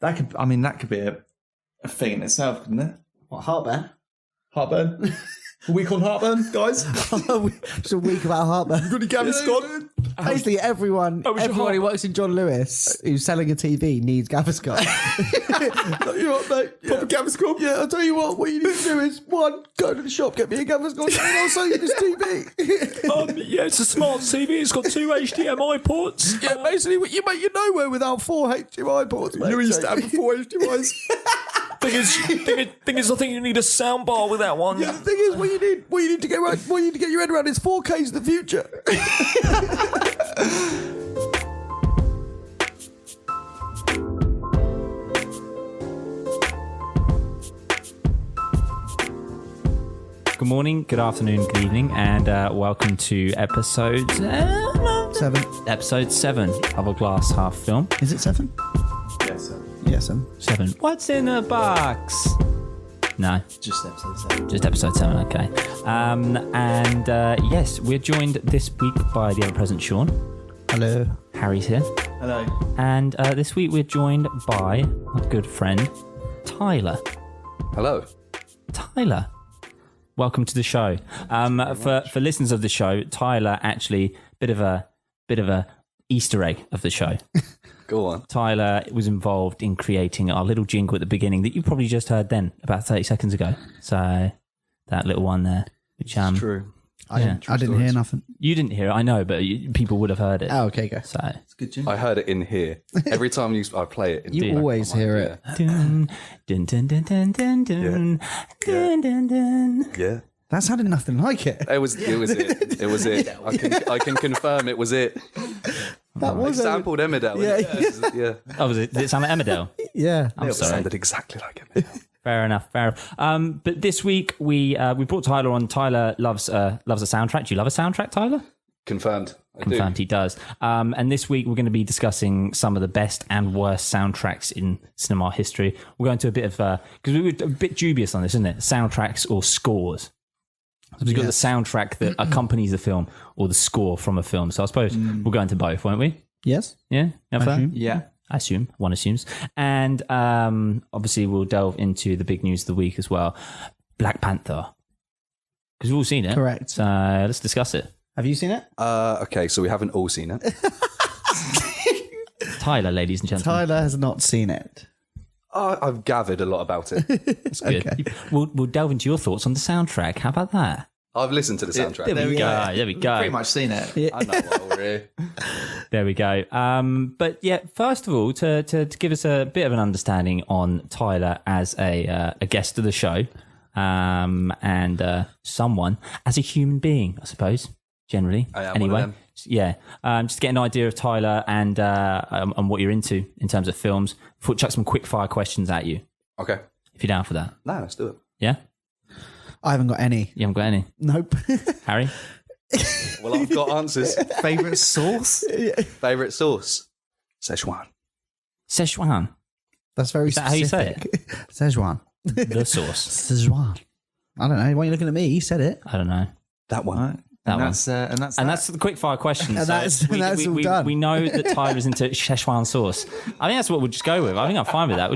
That could be a thing in itself, couldn't it? What, heartburn? Heartburn. A week on heartburn, guys. It's a week about heartburn. Got any Gaviscon? Basically, everyone who works in John Lewis who's selling a TV needs Gaviscon. You know what, mate? Pop a Gaviscon? Yeah, I'll tell you what you need to do is, one, go to the shop, get me a Gaviscon, and I'll sell you this TV. Yeah, it's a smart TV. It's got 2 HDMI ports. Yeah, basically, you're nowhere without 4 HDMI ports, mate. You used to have 4 HDMIs. Thing is, I think you need a soundbar with that one. Yeah, the thing is, what you need to get your head around is 4K's the future. Good morning, good afternoon, good evening, and welcome to episode 7. Episode 7 of A Glass Half Film. Is it 7? Yes, sir. Yeah, 7. 7. What's in a box? No, Just episode 7. just episode 7. Okay. Yes, we're joined this week by the ever-present Sean. Hello. Harry's here, Hello. and this week we're joined by our good friend Tyler. Hello. Tyler, welcome to the show. For listeners of the show, Tyler actually bit of a Easter egg of the show. Go on. Tyler was involved in creating our little jingle at the beginning that you probably just heard then, about 30 seconds ago. So that little one there, which It's true. I didn't hear nothing. you didn't hear it, I know, but people would have heard it. Oh, okay, go. So It's a good jingle. I heard it in here. Every time I play it. You always hear it. dun, dun, dun, dun, dun, dun, dun, dun, dun, dun. Yeah. That sounded nothing like it. It was it. It was it. I can confirm it was it. That I was sampled Emmerdale. Yeah. Oh, did it sound like Emmerdale? Yeah. I'm It sorry. sounded exactly like Emmerdale. Fair enough. But this week we brought Tyler on. Tyler loves a soundtrack. Do you love a soundtrack, Tyler? Confirmed. I Confirmed do. he does. And this week we're going to be discussing some of the best and worst soundtracks in cinema history. We're going to a bit of because we were a bit dubious on this, isn't it? Soundtracks or scores. So we've got the soundtrack that accompanies the film or the score from a film. So I suppose we'll go into both, won't we? Yes. Yeah? You up for that? assume. Yeah. I assume. One assumes. And obviously we'll delve into the big news of the week as well. Black Panther. Because we've all seen it. Correct. So let's discuss it. Have you seen it? Okay, so we haven't all seen it. Tyler, ladies and gentlemen. Tyler has not seen it. I've gathered a lot about it. That's good. Okay. We'll delve into your thoughts on the soundtrack. How about that? I've listened to the soundtrack. There we go. There we go. Pretty much seen it. I know what already. There we go. But yeah, first of all, to give us a bit of an understanding on Tyler as a guest of the show, and someone as a human being, I suppose, generally. I am anyway. one of them. Yeah. Just to get an idea of Tyler and what you're into in terms of films. Thought chuck some quick fire questions at you, Okay. if you're down for that. No, let's do it. Yeah. I haven't got any. You haven't got any, Nope. Harry? Well, I've got answers. Favourite sauce? Favourite sauce? Szechuan. Szechuan. That's very Is that how you say specific. Szechuan. The sauce. Szechuan. I don't know. Why are you looking at me? You said it. I don't know. That one. Right. That And that's the quick fire question. And So that's all done. We know that Tyler's into Szechuan sauce. I think that's what we'll just go with. I think I'm fine with that.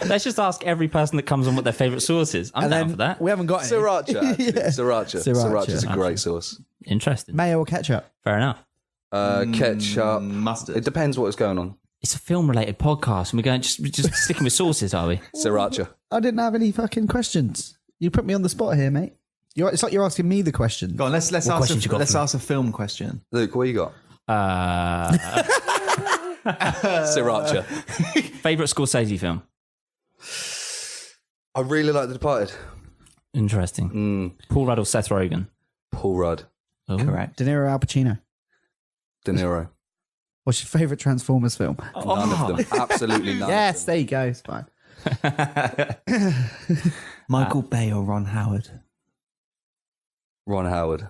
Let's just ask every person that comes on what their favourite sauce is. I'm down for that. We haven't got any. Sriracha. Actually. Sriracha. Sriracha's a Sriracha. great sauce. Interesting. Mayo or ketchup? Fair enough. Ketchup. mustard. It depends what's going on. It's a film-related podcast, and we're just sticking with sauces, are we? Sriracha. I didn't have any fucking questions. You put me on the spot here, mate. It's like you're asking me the question. Go on, let's questions you got for me? ask a film question. Luke, what you got? Sriracha. Favorite Scorsese film? I really like The Departed. Interesting. Paul Rudd or Seth Rogen? Paul Rudd. Oh. Correct. De Niro, Al Pacino. De Niro. What's your favourite Transformers film? None of them. Absolutely none. Yes, Of them. there you go. It's fine. Michael Bay or Ron Howard? Ron Howard.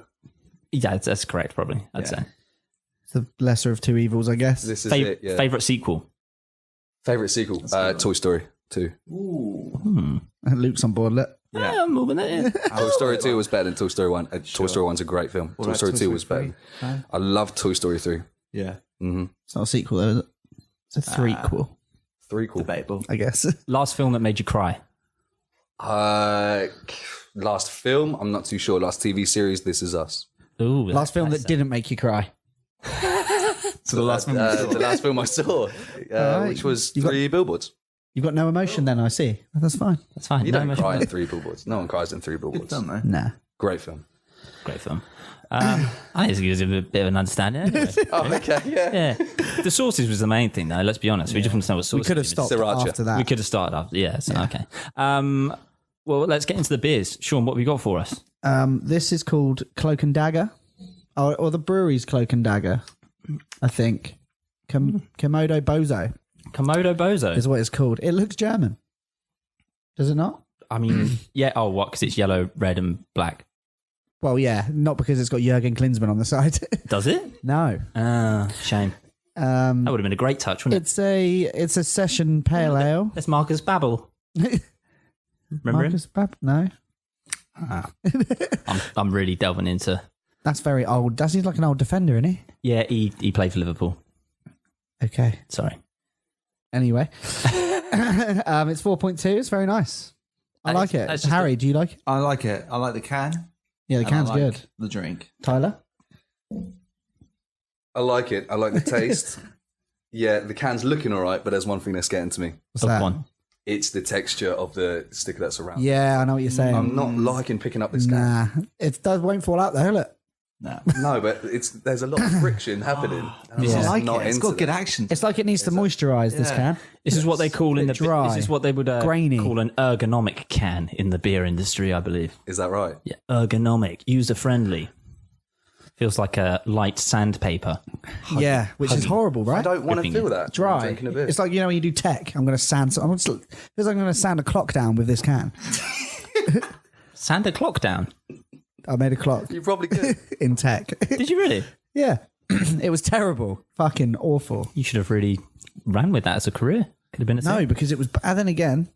Yeah, that's correct. Probably, I'd say. It's the lesser of two evils, I guess. This is it. Yeah. Favorite sequel? Favorite sequel? Toy Story 2. Luke's on board. Look. Yeah, I'm moving it. Toy Story 2 was better than Toy Story 1. Toy Story 1's a great film. Toy Story 2 was better. I love Toy Story 3. Yeah. It's not a sequel, though, is it? It's a threequel. Threequel. Debatable. I guess. Last film that made you cry. Last film, I'm not too sure. Last TV series, This Is Us. Ooh, Last film that didn't make you cry. So the last one. The last film I saw, Alright. which was You got- Three Billboards. You've got no emotion then, I see. That's fine. That's fine. You No don't emotion. cry in Three Billboards. No one cries in Three Billboards. Don't know. Nah. Great film. Great film. I think it's gives you a bit of an understanding. Anyway. Oh, okay, yeah. Yeah, the sauces was the main thing, though. Let's be honest. We just want to know what sauces. We could have you stopped Sriracha. after that. We could have started up. Yeah. So, okay. Well, let's get into the beers. Sean, what have we got for us? This is called Cloak and Dagger, or the brewery's Cloak and Dagger, I think. Komodo Bozo Komodo Bozo. is what it's called. It looks German. Does it not? I mean, yeah. Oh, what? Because it's yellow, red, and black. Well, yeah, not because it's got Jurgen Klinsmann on the side. Does it? No. Shame. That would have been a great touch, wouldn't it? It's a session pale ale. That's Marcus Babbel. Remember Marcus No. him? I'm really delving into. That's very old. He's like an old defender, isn't he? Yeah, he played for Liverpool. Okay. Sorry. Anyway. It's 4.2. It's very nice. I like it. that's just Harry, do you like it? I like it. I like the can. Yeah, the and I can's like good. The drink. Tyler? I like it. I like the taste. Yeah, the can's looking all right, but there's one thing that's getting to me. What's that? One. It's the texture of the sticker that's around. Yeah, I know what you're saying. I'm not liking picking up this can. Nah. It won't fall out though, will it? No. No, but there's a lot of friction happening. And I'm I just like not it. It's into got good that. action. It's like it needs to moisturise this Yeah. can. This is what they call in the dry, This is what they would grainy. call an ergonomic can in the beer industry, I believe. Is that right? Yeah, ergonomic, user friendly. Feels like a light sandpaper. Yeah, which is horrible, right? I don't want to Gripping feel it. that. I'm Dry. drinking a beer. It's like, you know, when you do tech, I'm going to sand. Feels like I'm going to sand a clock down with this can. Sand a clock down. I made a clock You probably could. in tech. Did you really? Yeah. It was terrible. Fucking awful. You should have really ran with that as a career. Could have been a No, thing. because it was. And then again,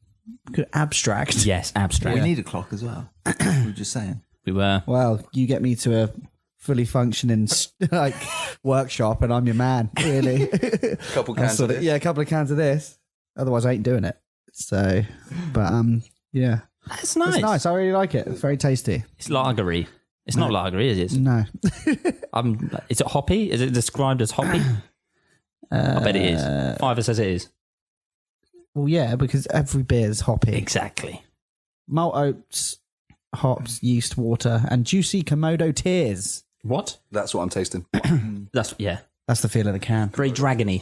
abstract. Yes, abstract. We need a clock as well. We were just saying. We were. Well, you get me to a fully functioning like workshop, and I'm your man. Really. Couple cans of this. Yeah, a couple of cans of this. Otherwise, I ain't doing it. So, but yeah, That's nice. it's nice. I really like it. It's very tasty. It's lagery. It's not lagery, is it? No, Is it hoppy? Is it described as hoppy? I bet it is. Fiver says it is. well, yeah, because every beer is hoppy. Exactly. Malt oats, hops, yeast, water, and juicy Komodo tears. What? That's what I'm tasting. That's yeah. That's the feel of the can. Very dragony.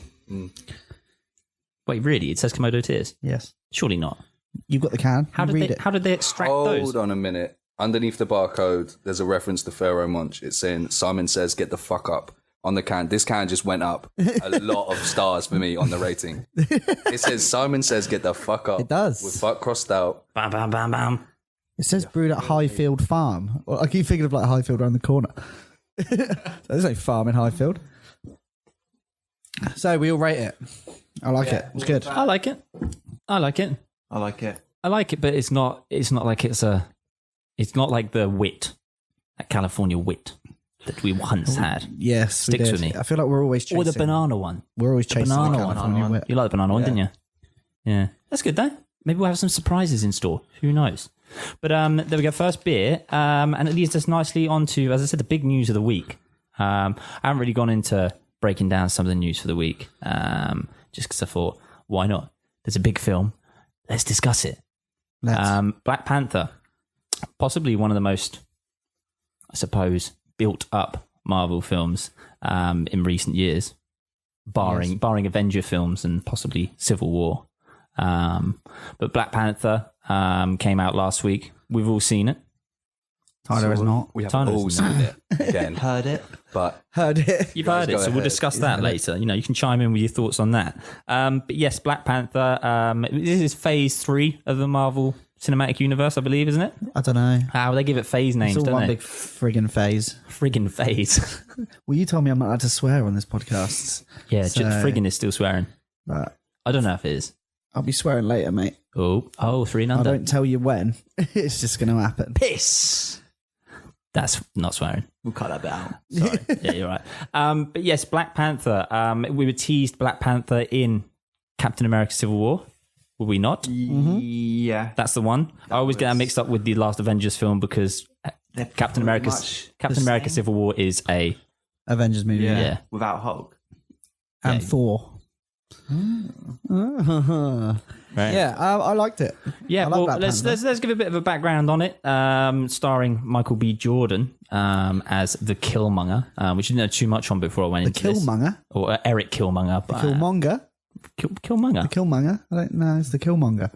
Wait, really? It says Komodo tears. Yes, Surely not. you've got the can. How You did read they? it? How did they extract those? Hold on a minute. Underneath the barcode, there's a reference to Pharaoh Monch. It's saying Simon says, "Get the fuck up." On the can, this can just went up a lot of stars for me on the rating. It says Simon says, "Get the fuck up." It does. With fuck crossed out. Bam, bam, bam, bam. It says brewed at Highfield Farm. Well, I keep thinking of like Highfield around the corner. There's no farm in Highfield. So we all rate it. I like it. It's good. I like it. I like it. I like it. I like it, but it's not. It's not like it's a. It's not like the wit, that California wit that we once had, Yes, Sticks we did. with me. I feel like we're always chasing. or the banana one. We're always chasing the banana one. California wit. You like the banana one, didn't you? Yeah, that's good though. Maybe we'll have some surprises in store. Who knows? But there we go. First beer, and it leads us nicely onto, as I said, the big news of the week. I haven't really gone into breaking down some of the news for the week, just because I thought, why not? There's a big film. Let's discuss it. Black Panther, possibly one of the most, I suppose, built up Marvel films in recent years, barring Avenger films and possibly Civil War. But Black Panther came out last week. We've all seen it. Tyler has not. We haven't all seen it again, Heard it. but Heard it. You've heard it, go so we'll ahead. discuss that later. You know, you can chime in with your thoughts on that. But yes, Black Panther. This is phase 3 of the Marvel Cinematic Universe, I believe, isn't it? I don't know. How they give it phase names, It's all don't one they? big friggin' phase. Friggin' phase. Well, you told me I'm not allowed to swear on this podcast. Yeah, So- friggin' is still swearing. But I don't know if it is. I'll be swearing later, mate. Oh, 3 and I under. don't tell you when. It's just going to happen. Piss. That's not swearing. We'll cut that bit out. Sorry. Yeah, you're right. But yes, Black Panther. We were teased Black Panther in Captain America Civil War. Will we not? Yeah. That's the one. I always get that mixed up with the last Avengers film because Captain America Civil War is a Avengers movie. Yeah. Without Hulk. And Yeah. Thor. right. Yeah, I liked it. Yeah, I like well, Black let's Panther. give a bit of a background on it. Starring Michael B. Jordan as the Killmonger, which I didn't know too much on before I went into this. Killmonger. Or Eric Killmonger. But, Killmonger. Killmonger. Killmonger. I don't know. It's the Killmonger.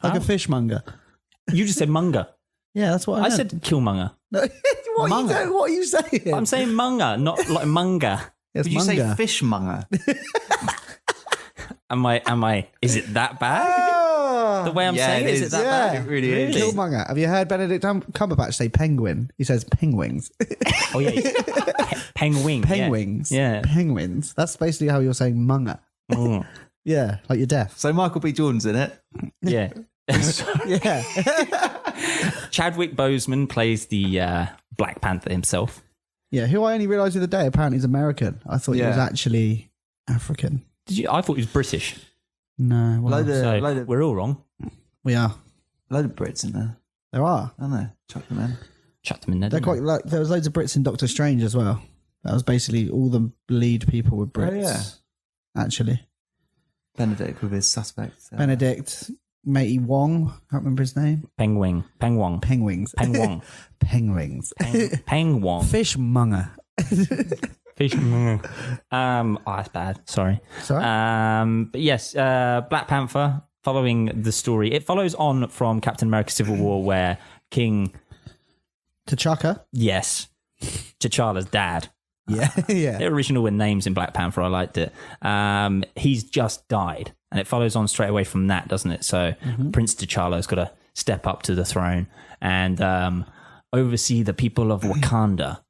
Like a fishmonger. You just said monger. Yeah, that's what I I meant. said Killmonger. What are you saying? I'm saying monger, not like monger. Yes, Did you say manga. fishmonger? Am I? Is it that bad? Oh, The way I'm Yeah, saying it it, is is. it that yeah, bad? It really is. Killmonger. Have you heard Benedict Cumberbatch say penguin? He says penguins. Oh yeah, penguin. Penguins. Yeah. Penguins. That's basically how you're saying munger. Mm. Yeah, like you're deaf. So Michael B. Jordan's in it. Yeah. Yeah. Chadwick Boseman plays the Black Panther himself. Yeah, who I only realised the other day apparently is American. I thought he was Yeah. actually African. Did you? I thought he was British. No, well, So we're all wrong. we are. Load of Brits in there. There are. I don't know. Chuck them in. Chucked them in there. They're didn't quite like there was loads of Brits in Doctor Strange as well. That was basically all the lead people were Brits. yeah. Actually, Benedict with his suspects. Benedict, Matey Wong. Can't remember his name. Pengwing. Pengwong. Penguins. Pengwong. Penguins. Pengwong. Fishmonger. Fish. Oh, that's bad. Sorry. Sorry. But yes, Black Panther. Following the story, it follows on from Captain America: Civil War, where King, T'Chaka. yes, T'Challa's dad. Yeah, yeah. They're original with names in Black Panther. I liked it. He's just died, and it follows on straight away from that, doesn't it? So Prince T'Challa's got to step up to the throne and oversee the people of Wakanda.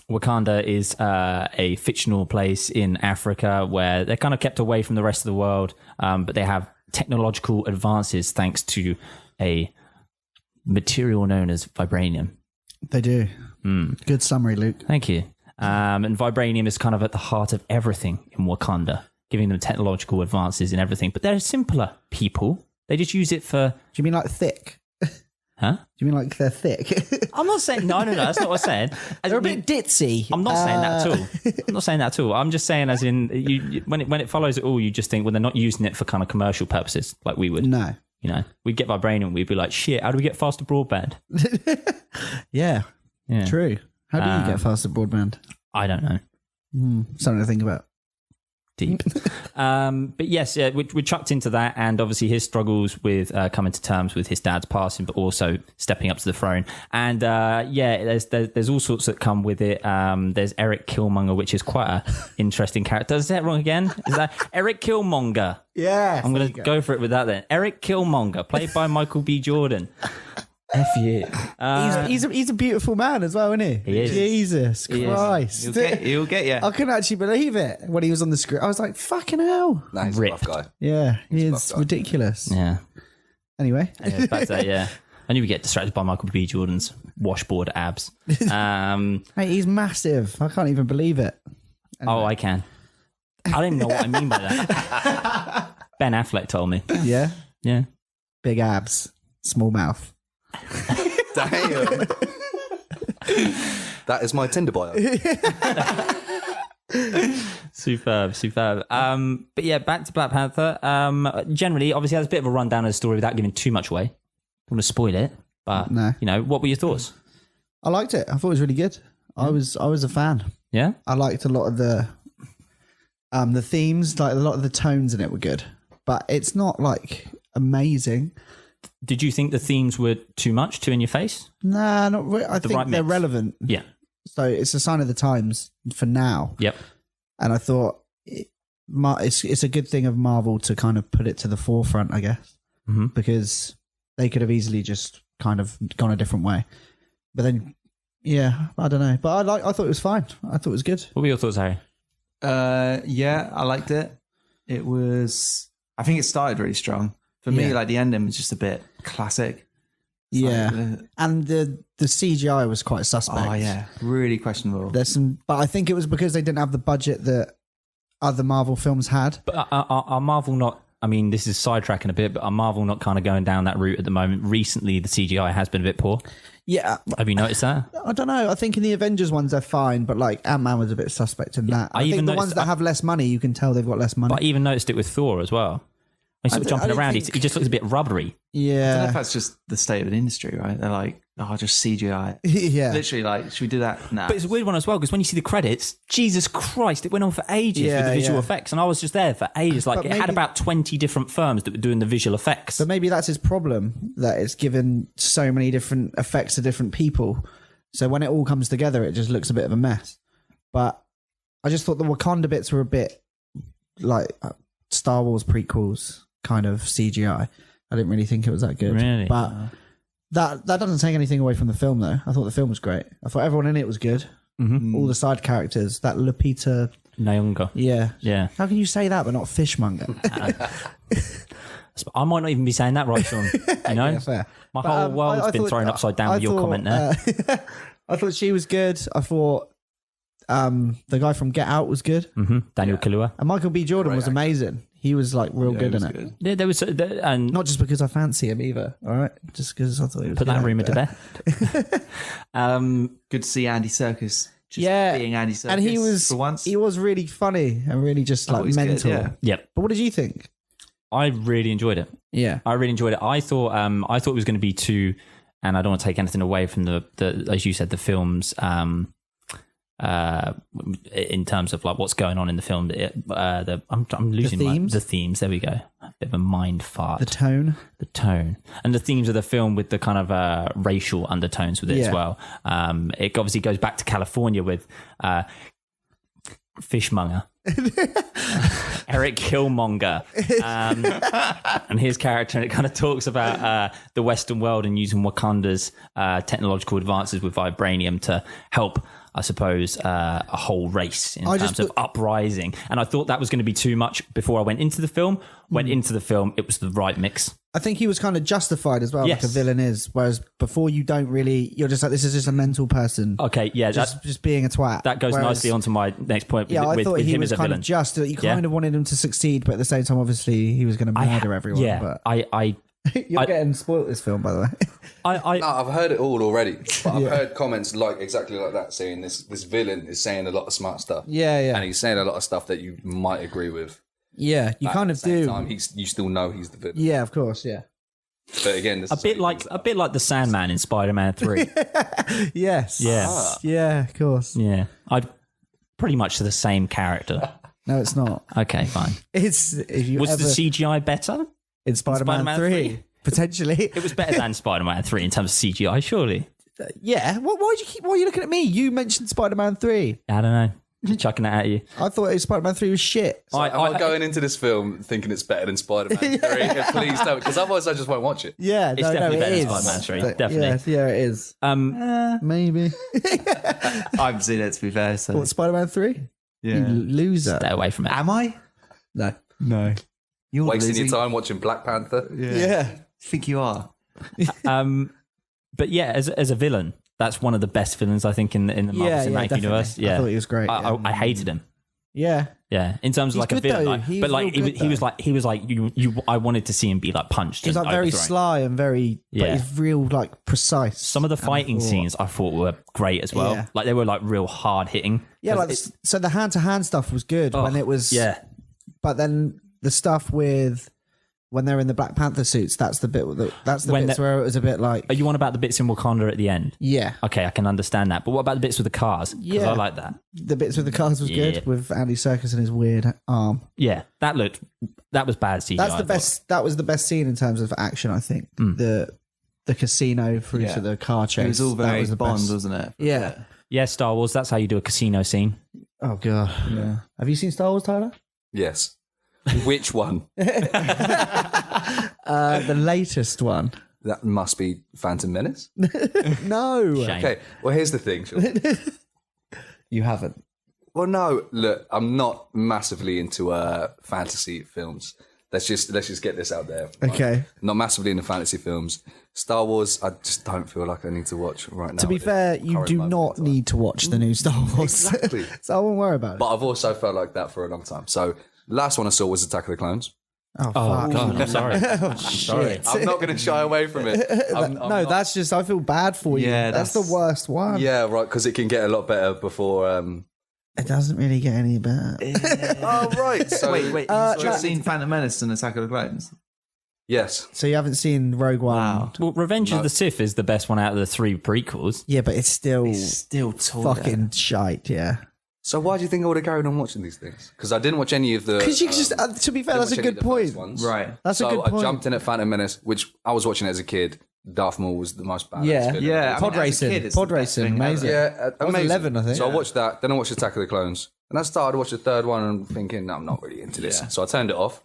Wakanda is a fictional place in Africa where they're kind of kept away from the rest of the world, but they have technological advances thanks to a material known as vibranium. They do. Good summary, Luke. Thank you. And vibranium is kind of at the heart of everything in Wakanda, giving them technological advances in everything. But they're simpler people. They just use it for... Do you mean like thick? Huh? Do you mean like they're thick? I'm not saying... No, that's not what I'm saying. They're a bit ditzy. I'm not saying that at all. I'm not saying that at all. I'm just saying as in, when it follows it all, you just think, well, they're not using it for kind of commercial purposes like we would. No. You know, we'd get vibranium, we'd be like, shit, how do we get faster broadband? Yeah. Yeah. True. How do you get faster broadband? I don't know. Something to think about. Deep. But yes, we're chucked into that, and obviously his struggles with coming to terms with his dad's passing, but also stepping up to the throne. And there's all sorts that come with it. There's Eric Killmonger, which is quite a interesting character. Is that wrong again? Is that Eric Killmonger? Yeah. I'm going to go for it with that then. Eric Killmonger, played by Michael B. Jordan. F you. He's a beautiful man as well, isn't he? He is. Jesus He is. Christ. He'll get you. I couldn't actually believe it when he was on the screen. I was like, fucking hell. Nah, he's a rough guy. Yeah, he a is buff guy. ridiculous. Yeah. Anyway. Yeah, back to that, yeah. I knew we get distracted by Michael B. Jordan's washboard abs. Mate, he's massive. I can't even believe it. Oh, I can. I don't even know what I mean by that. Ben Affleck told me. Yeah. Yeah. Big abs, small mouth. Damn. That is my Tinder bio. Superb. But yeah, back to Black Panther. Generally, obviously, has a bit of a rundown of the story without giving too much away. Don't want to spoil it, but No. what were your thoughts? I liked it. I thought it was really good. I was a fan. Yeah. I liked a lot of the themes, like a lot of the tones in it were good. But it's not like amazing. Did you think the themes were too much, too in your face? Nah, not really. I think right they're mix. relevant. Yeah. So it's a sign of the times for now. Yep. And I thought it's a good thing of Marvel to kind of put it to the forefront, I guess, because they could have easily just kind of gone a different way. But then, yeah, I don't know. But I thought it was fine. I thought it was good. What were your thoughts, Harry? Yeah, I liked it. It was... I think it started really strong. For me, Yeah. like the ending was just a bit classic. It's Yeah. like, And the CGI was quite suspect. oh yeah, really questionable. There's some, but I think it was because they didn't have the budget that other Marvel films had. But are Marvel not? I mean, this is sidetracking a bit, but are Marvel not kind of going down that route at the moment? Recently, the CGI has been a bit poor. Yeah, Have you noticed that? I don't know. I think in the Avengers ones they're fine, but like Ant-Man was a bit suspect in that. I even think the noticed- ones that have less money, you can tell they've got less money. But I even noticed it with Thor as well. He's sort of I jumping don't around. think- He just looks a bit rubbery. I don't know yeah, if that's just the state of the industry, right? They're like, oh, just CGI. yeah. Literally, like, should we do that now? But it's a weird one as well, because when you see the credits, Jesus Christ, it went on for ages Yeah, with the visual yeah. effects. And I was just there for ages. Like, But it had maybe- about 20 different firms that were doing the visual effects. But maybe that's his problem, that it's given so many different effects to different people. So when it all comes together, it just looks a bit of a mess. But I just thought the Wakanda bits were a bit like Star Wars prequels kind of CGI. I didn't really think it was that good. Really? But that doesn't take anything away from the film, though. I thought the film was great. I thought everyone in it was good. Mm-hmm. All the side characters. That Lupita... Nyong'o. Yeah. Yeah. How can you say that but not Fishmonger? I might not even be saying that right, Sean. You know? Yeah, fair. My But, whole world's I been thought- thrown upside down I with your thought, comment there. I thought she was good. I thought the guy from Get Out was good. Daniel Kaluuya. And Michael B. Jordan was amazing. He was like real good in it. Yeah, there was, and Not just because I fancy him either. All right, just because I thought he was put good that at rumor it. to bed. Good to see Andy Serkis just Yeah, being Andy Serkis and he was really funny and really just I thought like he was good, mental. yeah. Yep. But what did you think? I really enjoyed it. Yeah, I really enjoyed it. I thought it was going to be too, and I don't want to take anything away from the as you said, the films in terms of like what's going on in the film. I'm losing themes? the themes. There we go. A bit of a mind fart. the tone. The tone and the themes of the film with the kind of racial undertones with it as Yeah. well. It obviously goes back to California with Fishmonger. Eric Killmonger and his character, and it kind of talks about the Western world and using Wakanda's technological advances with vibranium to help, I suppose, a whole race in terms of uprising. And I thought that was going to be too much before I went into the film. Went into the film, it was the right mix. I think he was kind of justified as well, Yes. like a villain is. Whereas before, you're just like, this is just a mental person, Okay, yeah, just being a twat. that goes Whereas- nicely onto my next point Yeah, I with thought he him was as a kind villain. of just. You Yeah. kind of wanted him to succeed, but at the same time, obviously, he was going to murder everyone. Yeah, But I you're getting spoiled this film, by the way. No, I've heard it all already. But I've heard comments like exactly like that, saying this villain is saying a lot of smart stuff. Yeah, yeah. And he's saying a lot of stuff that you might agree with. Yeah, you But kind at of the same do. time, you still know he's the villain. Yeah, of course. Yeah. But again, this a is bit how he thinks like the Sandman in Spider-Man 3. Yes. Yeah. Yeah, of course. Yeah, I'd pretty much the same character. No, it's not. Okay, fine. It's if you Was ever the CGI better? in Spider-Man, Spider-Man 3, 3? potentially. It was better than Spider-Man 3 in terms of CGI, surely. Yeah. Why are you looking at me? You mentioned Spider-Man 3. I don't know. Just chucking that at you. I thought Spider-Man 3 was shit. So am I going into this film thinking it's better than Spider-Man 3? Please don't, because otherwise I just won't watch it. Yeah, It's no, definitely it better is. than Spider-Man 3, But definitely. Yeah, it is. Maybe. I haven't seen it, to be fair. So What, Spider-Man 3? You yeah. loser. Stay away from it. Am I? No. No. You're Wasting losing. your time watching Black Panther. Yeah. Think you are? But yeah, as a villain, that's one of the best villains I think in the Marvel Cinematic definitely. Universe. I Yeah, thought he was great. I hated him. Yeah. Yeah, in terms of He's like a good, villain, though. like, He's but like real he good, was like you. I wanted to see him be like punched. He's and like very overthrown. sly and very, but Yeah. he's real like precise. Some of the fighting scenes I thought were great as well. Yeah. Like they were like real hard hitting. Yeah, like so the hand-to-hand stuff was good when it was. Yeah, But then the stuff with when they're in the Black Panther suits, that's the bit. That's the When bits the- where it was a bit like. Are you on about the bits in Wakanda at the end? Yeah, Okay, I can understand that. But what about the bits with the cars? 'Cause Yeah. I like that. the bits with the cars was Yeah. good with Andy Serkis and his weird arm. Yeah, that was bad CGI. That's I the thought. best. That was the best scene in terms of action. I think the casino through Yeah. to the car chase. It was all that very was the Bond, best. wasn't it? Yeah. Yeah, Star Wars. That's how you do a casino scene. Oh god. Yeah. Have you seen Star Wars, Tyler? Yes. Which one? The latest one. That must be Phantom Menace. No, Shame. Okay, well, here's the thing, Sean. you haven't. Well, no, look, I'm not massively into fantasy films. Let's just get this out there. Okay. Not massively into fantasy films. Star Wars, I just don't feel like I need to watch right now. To be fair, you do not need to watch the new Star Wars. Exactly. So I won't worry about it. But I've also felt like that for a long time. So the last one I saw was Attack of the Clones. Oh, Oh, fuck. God, I'm sorry. Shit. I'm not going to shy away from it. I'm No, not- that's just, I feel bad for you. Yeah, that's the that's- worst one. Yeah, right, because it can get a lot better before... It doesn't really get any better. Oh, right. So, Wait, you've just seen Phantom Menace and Attack of the Clones? yes. So you haven't seen Rogue One? Wow. Well, Revenge of the Sith is the best one out of the 3 prequels. Yeah, but it's still Still tall. fucking shite, yeah. So why do you think I would have carried on watching these things? Because I didn't watch any of the... Because you can just, to be fair, didn't that's a watch any of good the first point. ones. Right. That's So a good I point. jumped in at Phantom Menace, which I was watching it as a kid. Darth Maul was the most badass. Yeah. villain. Yeah. Pod as a racing. kid, it's Pod the best racing, thing ever. amazing. Yeah, I was amazing. 11, I think. So I watched that, then I watched Attack of the Clones, and I started to watch the third one and thinking, no, I'm not really into this. Yeah. So I turned it off.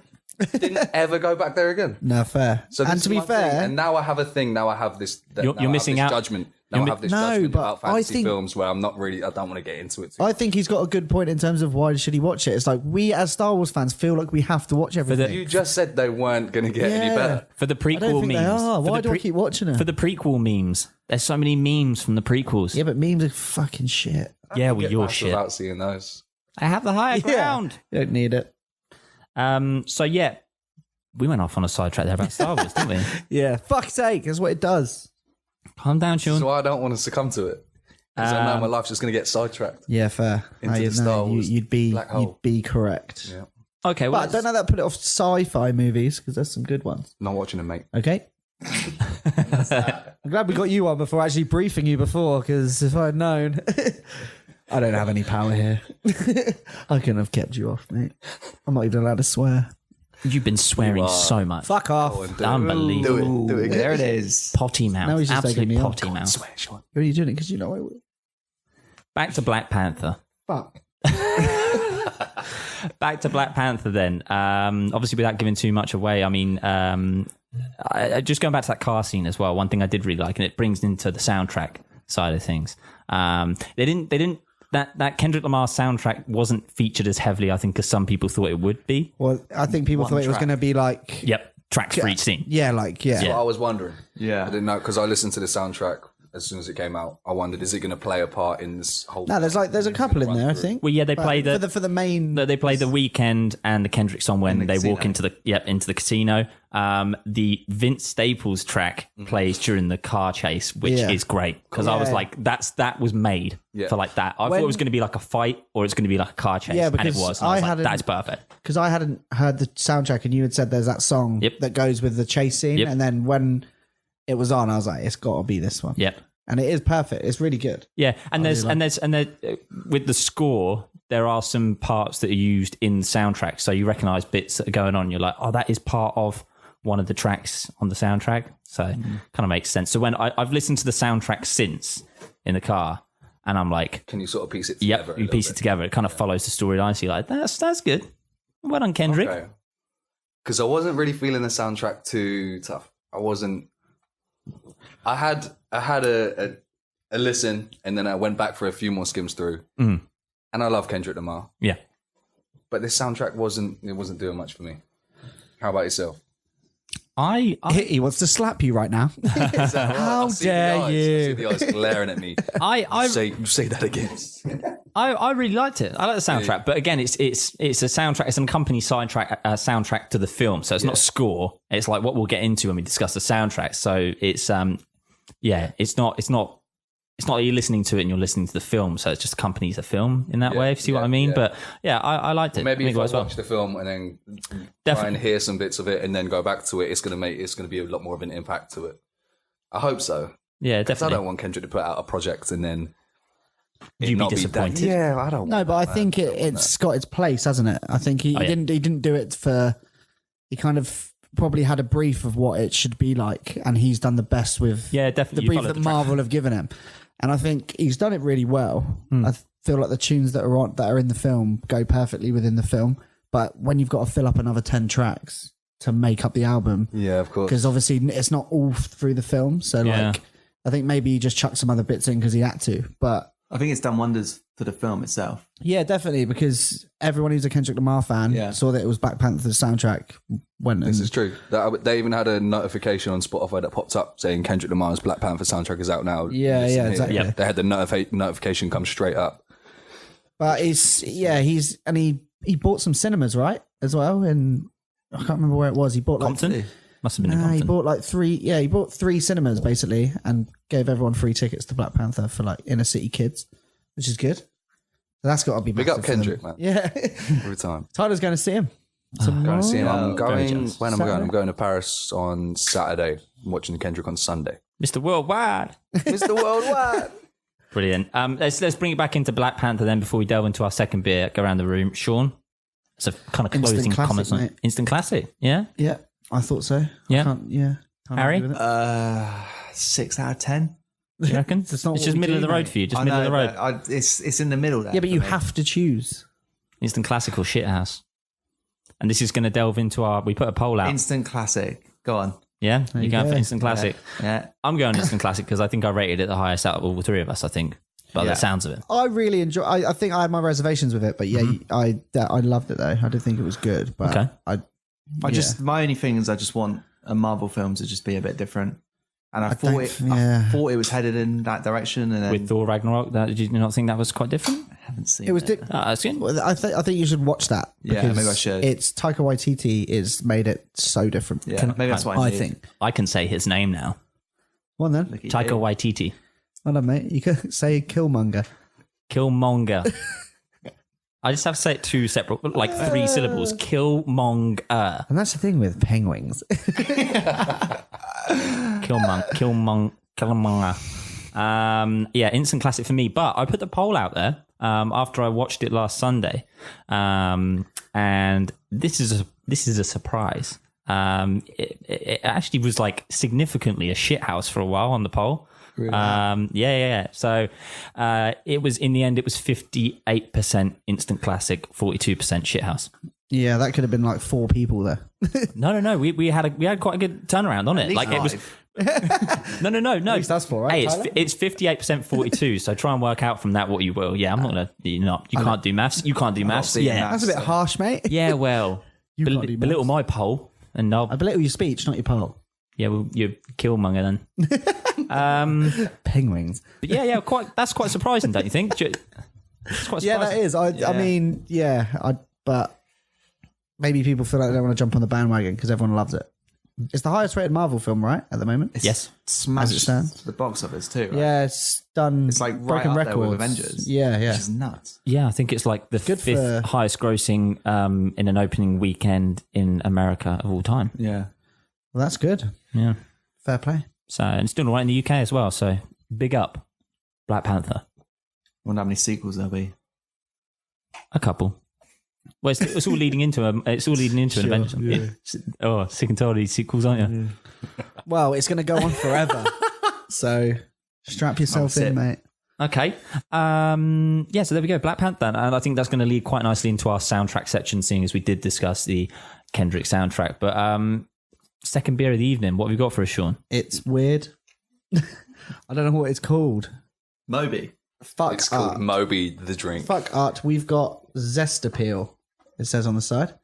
Didn't ever go back there again. No, fair. So this And is to be my thing. fair, and now I have a thing. Now I have this. You're now I have missing this out. Judgment. Now I have this No, judgment but about I fantasy think- films where I'm not really. I don't want to get into it. I think he's got a good point in terms of why should he watch it. It's like we as Star Wars fans feel like we have to watch everything. You just said they weren't going to get any Yeah. better. For the I prequel don't think memes. they are. For Why the do I keep watching them? For the prequel memes. There's so many memes from the prequels. Yeah, but memes are fucking shit. Yeah, well, Get your past shit. without seeing those. I have the higher ground. You don't need it. So, yeah, we went off on a sidetrack there about Star Wars, didn't we? Yeah, fuck's sake, that's what it does. Calm down, Sean. So I don't want to succumb to it. Because I know my life's just going to get sidetracked. Yeah, fair. Into No, the Star Wars you'd be black hole. you'd be correct. Yeah. Okay, well, But don't know that put it off sci-fi movies because there's some good ones. Not watching them, mate. Okay. I'm glad we got you on before actually briefing you before, because if I'd known, I don't have any power here. I couldn't have kept you off, mate. I'm not even allowed to swear. you've been swearing so much. Fuck off. Unbelievable. Do it again. There it is. Potty mouth. Now he's just Absolute taking me off. potty mouth. Swear, Sean. You're only doing it because you know I will. Back to Black Panther. Fuck. Back to Black Panther then. Obviously, without giving too much away, I mean, just going back to that car scene as well. One thing I did really like, and it brings into the soundtrack side of things. They didn't. That Kendrick Lamar soundtrack wasn't featured as heavily, I think, as some people thought it would be. Well, I think people One thought it was track. going to be like, Yep, tracks for each scene. yeah, like, yeah. Yeah. I was wondering. Yeah. I didn't know because I listened to the soundtrack as soon as it came out. I wondered, is it going to play a part in this whole? No, there's a couple in there, I think. Well, yeah, they But play the for the main. they play the Weekend and the Kendrick song when the they walk casino. into the casino. The Vince Staples track plays during the car chase, which Yeah. is great because I was Yeah. like, that was made Yeah. for like that. I thought it was going to be like a fight or it's going to be like a car chase, Yeah, and it because was. And I I was like, hadn't- that's perfect. Because I hadn't heard the soundtrack, and you had said there's that song Yep. that goes with the chase scene, Yep. and then when it was on, I was like, it's got to be this one. Yep. And it is perfect. It's really good. Yeah, and there's with the score, there are some parts that are used in the soundtrack, so you recognise bits that are going on. You're like, oh, that is part of one of the tracks on the soundtrack, so kind of makes sense. So when I've listened to the soundtrack since in the car, and I'm like, Can you sort of piece it together? yep, you piece it together. It kind of follows the storyline. So you're like, that's good. Well done, Kendrick. Okay. Because I wasn't really feeling the soundtrack too tough. I wasn't. I had a listen, and then I went back for a few more skims through. Mm. And I love Kendrick Lamar, Yeah. but this soundtrack wasn't doing much for me. How about yourself? He wants to slap you right now. How dare you. I see the eyes glaring at me. I Say that again. I really liked it. I like the soundtrack, but again, it's a soundtrack. It's an accompanying soundtrack to the film, so it's not score. It's like what we'll get into when we discuss the soundtrack. So it's it's not like you're listening to it and you're listening to the film. So it just accompanies the film in that way. If you see what I mean. yeah. But yeah, I liked it. Maybe I if think I it was well. watch the film and then try Definitely. and hear some bits of it and then go back to it, it's gonna be a lot more of an impact to it. I hope so. Yeah, 'Cause I definitely. don't want Kendrick to put out a project and then it You'd be not disappointed. Yeah, I don't. No, want but I that, think man. I don't want it's got its place, hasn't it? I think he yeah. didn't do it for. He kind of probably had a brief of what it should be like, and he's done the best with Yeah, definitely. the You brief followed that the track. Marvel have given him. And I think he's done it really well. Hmm. I feel like the tunes that are in the film go perfectly within the film. But when you've got to fill up another 10 tracks to make up the album, Yeah, of course. because obviously it's not all through the film. So Yeah. like, I think maybe he just chucked some other bits in because he had to. But I think it's done wonders for the film itself. Yeah, definitely, because everyone who's a Kendrick Lamar fan saw that it was Black Panther's soundtrack. This is true. They even had a notification on Spotify that popped up saying Kendrick Lamar's Black Panther soundtrack is out now. Yeah, Listen here. exactly. Yep. They had the notification come straight up. But he bought some cinemas, right, as well, and I can't remember where it was. He bought Compton? Must have been in he Compton. bought like three. Yeah, he bought 3 cinemas basically, and gave everyone free tickets to Black Panther for like inner city kids, which is good. So that's got to be Big massive up for them. Kendrick, man. Yeah, Every time. Tyler's going to see him. Going to see him. tomorrow. I'm going. jealous. When am I going? Saturday? I'm going to Paris on Saturday. I'm watching Kendrick on Sunday. Mr. Worldwide. Mr. Worldwide. Brilliant. Let's bring it back into Black Panther then before we delve into our second beer. Go around the room. Sean, it's a kind of Instant closing classic, comments on mate. Instant classic. Yeah. Yeah, I thought so. Yeah. Can't Harry? argue with it. 6 out of 10. Do you reckon? It's not what just we middle of do, the road mate. for you. Just I middle of the know, road. but it's in the middle there. Yeah, but you for me. have to choose. Instant classic or shithouse. And this is going to delve into we put a poll out. Instant classic. Go on. Yeah. There You're you going go. for instant classic. Yeah. I'm going instant classic because I think I rated it the highest out of all 3 of us, I think. By Yeah. the sounds of it. I really enjoy. I think I had my reservations with it, but yeah, I loved it though. I did think it was good, but Okay. My only thing is I just want a Marvel film to just be a bit different. And I don't- thought it was headed in that direction, and then With Thor Ragnarok, did you not think that was quite different? I haven't seen it was. it. That's good. Well, I think you should watch that. Yeah, because maybe I should. It's Taika Waititi is made it so different. Yeah, maybe that's what I I need. think. I can say his name now. Well then, Look at Taika you. Waititi. hold on, mate. You can say Killmonger. Killmonger. I just have to say it 2 separate, like 3 syllables. Killmonger. And that's the thing with penguins. Killmonger. Yeah, instant classic for me. But I put the poll out there after I watched it last Sunday, and this is a surprise. It actually was like significantly a shithouse for a while on the poll. Really? Yeah. So it was in the end. It was 58% instant classic, 42% shithouse. Yeah, that could have been like 4 people there. No. We had quite a good turnaround on it. Like it was. No. At least that's 4, right? Hey, Tyler? it's 58%, 42. So try and work out from that what you will. Yeah, I'm not gonna. You can't do maths. You can't do maths. doing Yeah. maths. That's a bit harsh, mate. Yeah. Well, You can't do belittle maths. my poll, and I'll. I belittle your speech, not your poll. Yeah, well, you're Killmonger then. Penguins. But yeah. That's quite surprising, don't you think? It's quite surprising. Yeah, that is. I mean, but maybe people feel like they don't want to jump on the bandwagon because everyone loves it. It's the highest rated Marvel film, right, at the moment? Yes. As it stands. Smashed the box office too. Right? Yeah, it's done. It's like right broken up records. there with Avengers. Yeah. Which is nuts. Yeah, I think it's like the Good 5th for- highest grossing in an opening weekend in America of all time. Yeah. Well, that's good. Yeah. Fair play. So, and it's doing all right in the UK as well. So, big up Black Panther. Wonder how many sequels there'll be. A couple. Well, it's all leading into an Avengers. yeah. Oh, sick and tired of these sequels, aren't you? Well, it's going to go on forever. So strap yourself That's in, it. mate. Okay. So there we go. Black Panther. And I think that's going to lead quite nicely into our soundtrack section, seeing as we did discuss the Kendrick soundtrack. But second beer of the evening, what have you got for us, Sean? It's weird. I don't know what it's called. Moby. Fuck It's called art. Moby the drink. Fuck art. We've got Zest Appeal, it says on the side.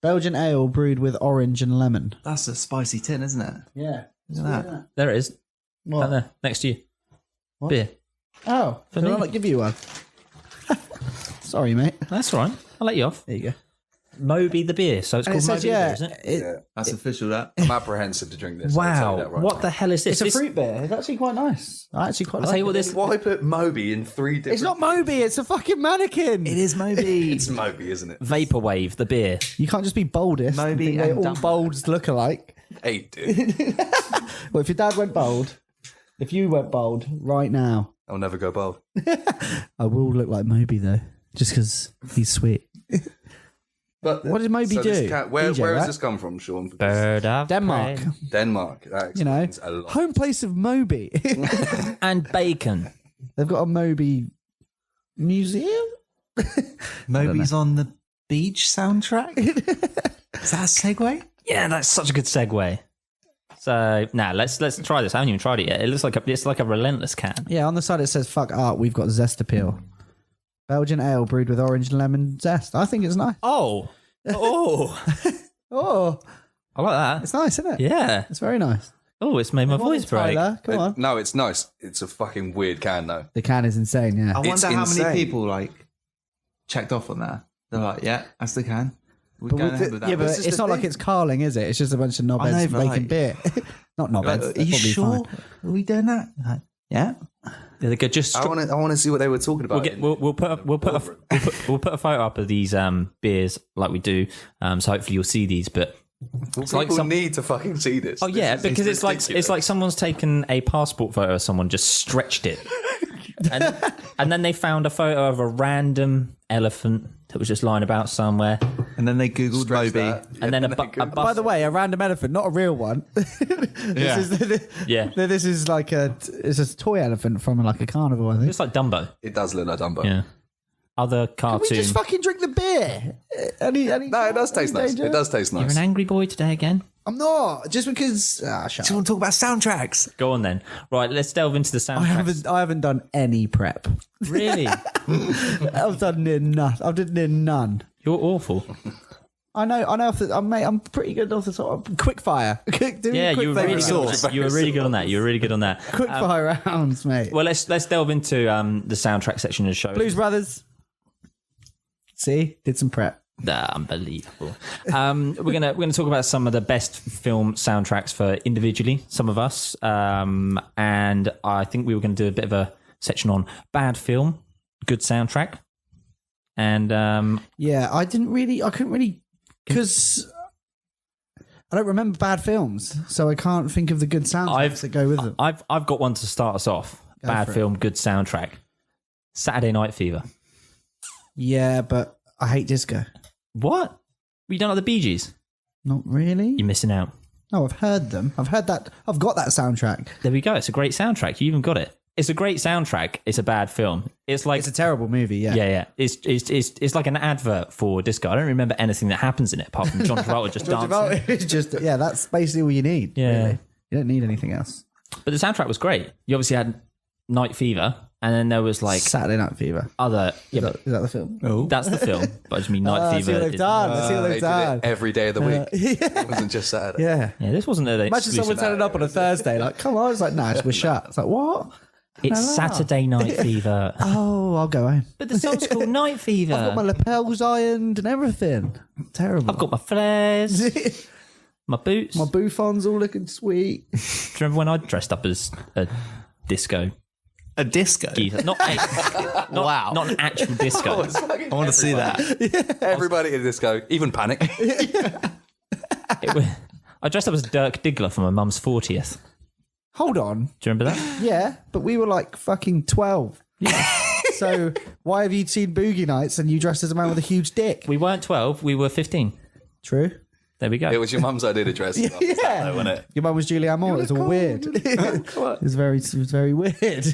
Belgian ale brewed with orange and lemon. That's a spicy tin, isn't it? Yeah. Look at that. There it is. What? Down there, next to you. What? Beer. Oh, For did I me. not give you one? Sorry, mate. That's all right. I'll let you off. There you go. Moby the beer. So it's And it called says, Moby the beer, yeah, isn't it? Yeah. That's official, that. I'm apprehensive to drink this. I'll tell you Wow. that right What now. the hell is this? it's a fruit beer. It's actually quite nice. I actually quite I'll like tell you what it. this... Why put Moby in 3 different... It's not Moby, it's a fucking mannequin. It is Moby. It's Moby, isn't it? Vaporwave, the beer. You can't just be boldest. Moby and think and they all Dumbo. bolds look alike. Hey, dude. Well, if your dad went bold, if you went bold right now, I'll never go bold. I will look like Moby though, just because he's sweet. But What did Moby this do? where DJ, where has right? this come from, Sean? Because Bird of Denmark, prey. Denmark. That you know, explains a lot. home place of Moby. And bacon. They've got a Moby museum. Moby's on the beach soundtrack. Is that a segue? Yeah, that's such a good segue. So let's try this. I haven't even tried it yet. It looks like it's like a relentless can. Yeah, on the side it says "fuck art." We've got zest appeal. Belgian ale brewed with orange and lemon zest. I think it's nice. Oh, Oh, I like that. it's nice, isn't it? Yeah. It's very nice. Oh, it's made my voice break. Tyler, come on. No, it's nice. It's a fucking weird can though. The can is insane. Yeah. I It's wonder how insane. many people like checked off on that. They're like, yeah, that's the can. We're But going with ahead the- with that. yeah, but This is it's the not like thing. it's Carling, is it? It's just a bunch of knobheads I know, but making like- beer. Not knobheads. Are they're you probably sure? fine. Are we doing that? Like, yeah. They could just. I want to see what they were talking about. We'll put a photo up of these beers like we do. So hopefully you'll see these. But it's like People need to fucking see this. oh yeah, because it's ridiculous. like someone's taken a passport photo of someone, just stretched it, and then they found a photo of a random elephant that was just lying about somewhere, And then they Googled Stretch Moby. that. and then a By bus. the way, a random elephant, not a real one. Yeah. Yeah. This is like it's a toy elephant from like a carnival, I think. It's like Dumbo. It does look like Dumbo. Yeah. Other Can we cartoon. just fucking drink the beer? No, it does taste nice. It does taste You're nice. an angry boy today again. I'm not just because. Shut Do you up. want to talk about soundtracks? Go on then. Right, let's delve into the soundtracks. I haven't done any prep. Really? I've done near none. I've done near none. You're awful. I know. I'm pretty good off the sort of quick fire. Yeah, you were really good. sauce. You were really good on that. You were really good on that. Quick fire rounds, mate. Well, let's delve into the soundtrack section of the show. Blues Brothers. See, did some prep. Unbelievable. We're gonna talk about some of the best film soundtracks for individually, some of us, and I think we were going to do a bit of a section on bad film, good soundtrack, and Yeah, I couldn't really, because I don't remember bad films, so I can't think of the good soundtracks that go with them. I've got one to start us off. Bad for it. film, good soundtrack. Saturday Night Fever. Yeah, but I hate disco. What? You don't like the Bee Gees? Not really. You're missing out. No, I've heard them. I've heard that. I've got that soundtrack. There we go. It's a great soundtrack. You even got it. It's a great soundtrack. It's a bad film. It's like It's a terrible movie. Yeah. yeah. It's like an advert for disco. I don't remember anything that happens in it apart from John Travolta just dancing. It's just that's basically all you need. Yeah. Really. You don't need anything else. But the soundtrack was great. You obviously had Night Fever, and then there was like Saturday Night Fever. other. Yeah, Is that the film? Oh. that's the film. But I just mean Night I see Fever. what they've done. I see what They they've did done. it every day of the week. It wasn't just Saturday. Yeah. Yeah, this wasn't an Imagine someone exclusive. turning up on a Thursday, like, come on. It's like, no, we're shut. It's like, what? It's Hello. Saturday Night Fever. Oh, I'll go home. But the song's called Night Fever. I've got my lapels ironed and everything. Terrible. I've got my flares, my boots. my bouffants all looking sweet. Do you remember when I dressed up as a disco A disco. geezer? Not an actual disco. I want to see that. Everybody in disco, even Panic. I dressed up as Dirk Diggler for my mum's 40th. Hold on. Do you remember that? Yeah, but we were like fucking 12. So why have you seen Boogie Nights and you dressed as a man with a huge dick? We weren't 12, we were 15. True. There we go. It was your mum's idea to dress up. Yeah. Wasn't it? Your mum was Julianne Moore. It was all weird. It was very weird.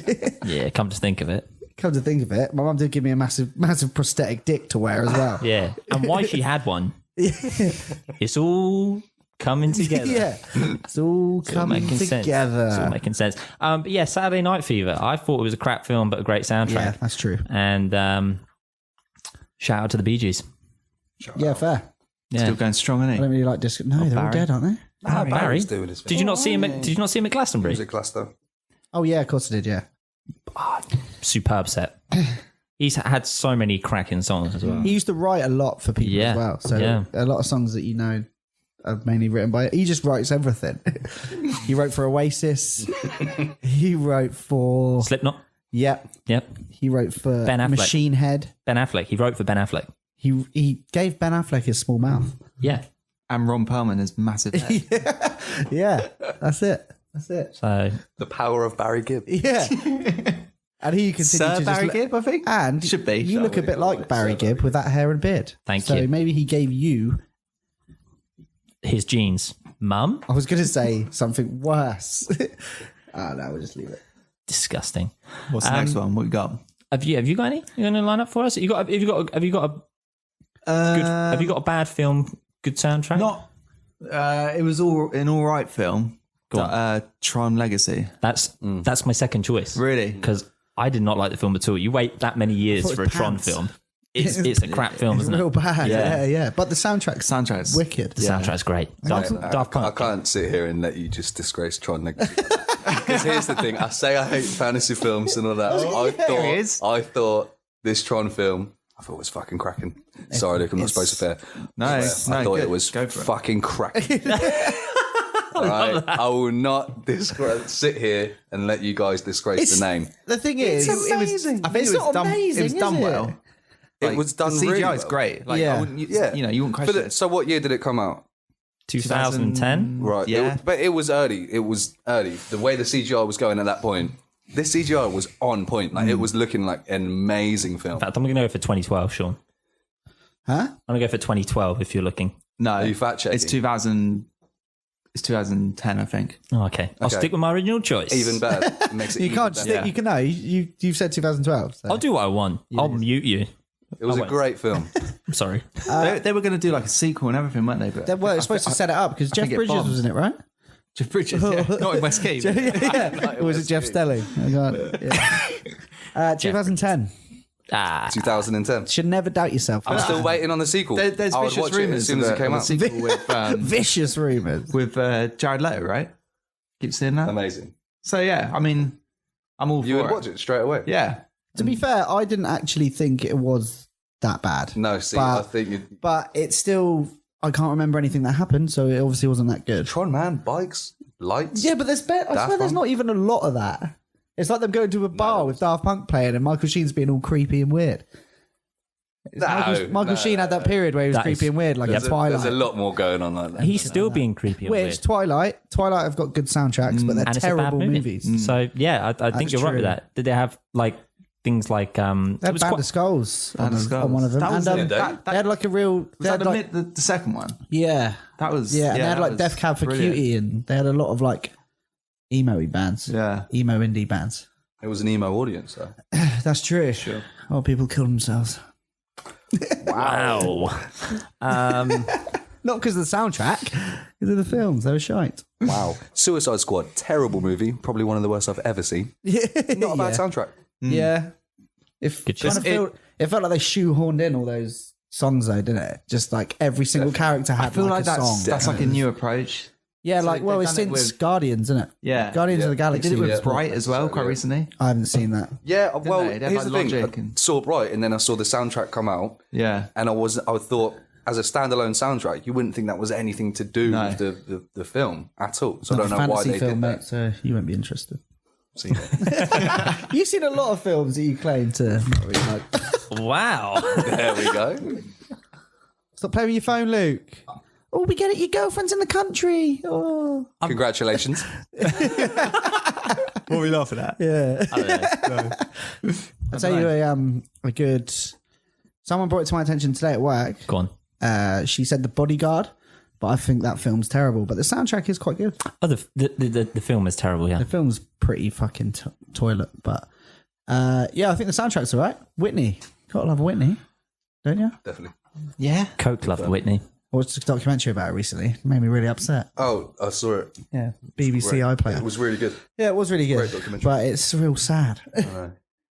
Yeah, come to think of it. Come to think of it, my mum did give me a massive prosthetic dick to wear as well. Yeah. And why she had one, it's all coming together. Yeah. It's all coming Making sense. together. It's all making sense. But yeah, Saturday Night Fever. I thought it was a crap film, but a great soundtrack. Yeah, that's true. And shout out to the Bee Gees. Yeah, fair. Yeah. Still going strong, I isn't don't really like disco. No, they're all Barry. dead, aren't they? Barry. was doing his Did you not see him? Did you not see him at Glastonbury? music class though. Oh yeah, of course I did. Yeah. Superb set. He's had so many cracking songs as well. He used to write a lot for people Yeah, as well. So yeah. a lot of songs that you know are mainly written by. He just writes everything. He wrote for Oasis. He wrote for Slipknot. Yep. Yep. He wrote for Ben Affleck. Machine Head. Ben Affleck. He wrote for Ben Affleck. He gave Ben Affleck his small mouth. Yeah. And Ron Perlman is massive head. Yeah, that's it. That's it. So The power of Barry Gibb. Yeah. And he continued Sir to Barry just Gibb, I think. and Should be. You look a bit like Barry Gibb with that hair and beard. Thank so you. maybe he gave you. his genes. Mum? I was going to say something worse. No, we'll just leave it. Disgusting. What's the next one? What we got? Have you got any? You going to line up for us? Have you got a bad film, good soundtrack? Not. It was an all right film. Tron Legacy. That's my second choice. Really? Because I did not like the film at all. You wait that many years for a Tron film. It's a crap film, isn't real it? bad. Yeah. But the soundtrack's wicked. The soundtrack's great. Daft I Punk. can't sit here and let you just disgrace Tron Legacy. Because here's the thing: I say I hate fantasy films and all that. I thought this Tron film, I thought it was fucking cracking. Sorry, Luke, I'm not supposed to fair. No, I thought it was fucking cracking. Right? I will not sit here and let you guys disgrace the name. The thing is, I think It's it was not done. amazing, It was is done it? well. It was done the CGI really is well. great. Like, Yeah. I wouldn't, you wouldn't question it. So what year did it come out? 2010. Right. Yeah. But it was early. The way the CGI was going at that point, this CGI was on point. Like it was looking like an amazing film. In fact, I'm going to go for 2012, Sean. huh? I'm going to go for 2012 if you're looking. No, Are you fact checking? It's 2000. It's 2010, I think. Oh, okay. I'll stick with my original choice. Even better. It makes it You even can't better. stick. You can know. You've said 2012. So. I'll do what I want. I'll mute you. It was a great film. I'm sorry. They were going to do like a sequel and everything, weren't they? But They were supposed to set it up because Jeff think it Bridges bombed. was in it, right? Jeff Bridges, not in West Keep. yeah. Or was it Jeff Stelling? I got it. Yeah. 2010. 2010. Should never doubt yourself. I'm still waiting on the sequel. There's I would vicious watch it rumours as soon as it came of a out. sequel with Vicious rumours. Jared Leto, right? Keep seeing that. Amazing. So yeah, I mean, I'm all You for would watch it straight away. Yeah, To be fair, I didn't actually think it was that bad. No, see, But- I think you'd... But it's still, I can't remember anything that happened, so it obviously wasn't that good. Tron, man, bikes, lights. Yeah, but I swear there's Punk. not even a lot of that. It's like them going to a bar with Daft Punk playing and Michael Sheen's being all creepy and weird. Michael Sheen had that period where he was That creepy is- and weird, like There's Twilight. a lot more going on like that. He's still being creepy and Which weird. Twilight have got good soundtracks, but they're And it's a bad terrible movie. movies. So yeah, I think you're right true. with that. Did they have like things like They it had was Band quite- of Skulls on, Band of Skulls. on one of them. That was and it, they had like a real. was They that had like, the second one? yeah, That was and they had that like was Death Cab for brilliant. Cutie, and they had a lot of like emo-y bands. Yeah. Emo indie bands. It was an emo audience, though. That's true. Sure. Oh, people killed themselves. Wow. Not because of the soundtrack, because of the films. They were shite. Wow. Suicide Squad, terrible movie. Probably one of the worst I've ever seen. Not a bad soundtrack. Yeah. If Good kind of choice. it felt like they shoehorned in all those songs, though, didn't it? Just like every single character had I feel like a song. that's like a new approach. Yeah, So like well, they've it's done it since with- Guardians, isn't it? Yeah, Guardians of the They Galaxy. did it with was- Bright as well, quite recently. I haven't seen that. Yeah, well, they? They had, here's like, the thing. Logic I and- saw Bright, and then I saw the soundtrack come out, Yeah, and I thought, as a standalone soundtrack, you wouldn't think that was anything to do No. with the film at all. So I It's don't a know why fantasy they film, did mate, that. so you won't be interested. See, You've seen a lot of films that you claim to not really like. Wow. there we go. Stop playing with your phone, Luke. Oh, we get it. Your girlfriend's in the country. Oh, Congratulations. what are we laughing at? yeah. I don't know. I'll tell you a good. Someone brought it to my attention today at work. Go on. She said The Bodyguard, but I think that film's terrible. But the soundtrack is quite good. Oh, the film is terrible. Yeah. The film's pretty fucking toilet, but yeah, I think the soundtrack's all right. Whitney, gotta love Whitney, don't you? Definitely. Yeah. Coke loved Whitney. I watched a documentary about it recently. It made me really upset. Oh, I saw it. Yeah, BBC iPlayer. It was really good. Yeah, it was really good, Great documentary. but it's real sad.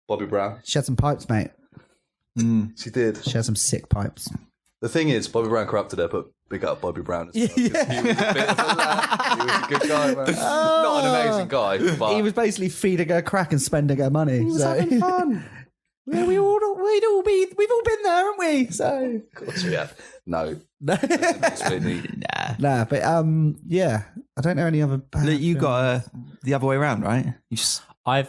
Bobby Brown. She had some pipes, mate. She did. She had some sick pipes. The thing is, Bobby Brown corrupted her, but big up Bobby Brown as well. 'cause He was a bit of a lad. He was a good guy, man. Not an amazing guy, but He was basically feeding her crack and spending her money. He was having fun. Yeah, we've all been there, haven't we? So Of course we have. No. nah, but yeah, I don't know any other. Bad Look, you films. got the other way around, right? You just, I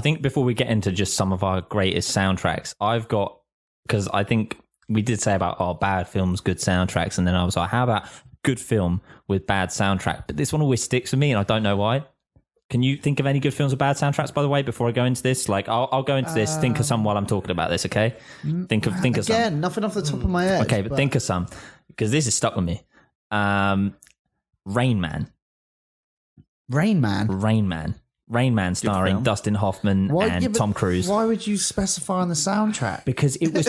think before we get into just some of our greatest soundtracks, I've got, because I think we did say about bad films, good soundtracks, and then I was like, how about good film with bad soundtrack? But this one always sticks with me, and I don't know why. Can you think of any good films with bad soundtracks, by the way, before I go into this? Like, I'll go into this. Think of some while I'm talking about this, okay? Think of some. Again, nothing off the top of my head. Okay, but think of some, because this is stuck with me. Rain Man. Rain Man. Rain Man. Rain Man starring film. Dustin Hoffman and Tom Cruise. Why would you specify on the soundtrack? Because it was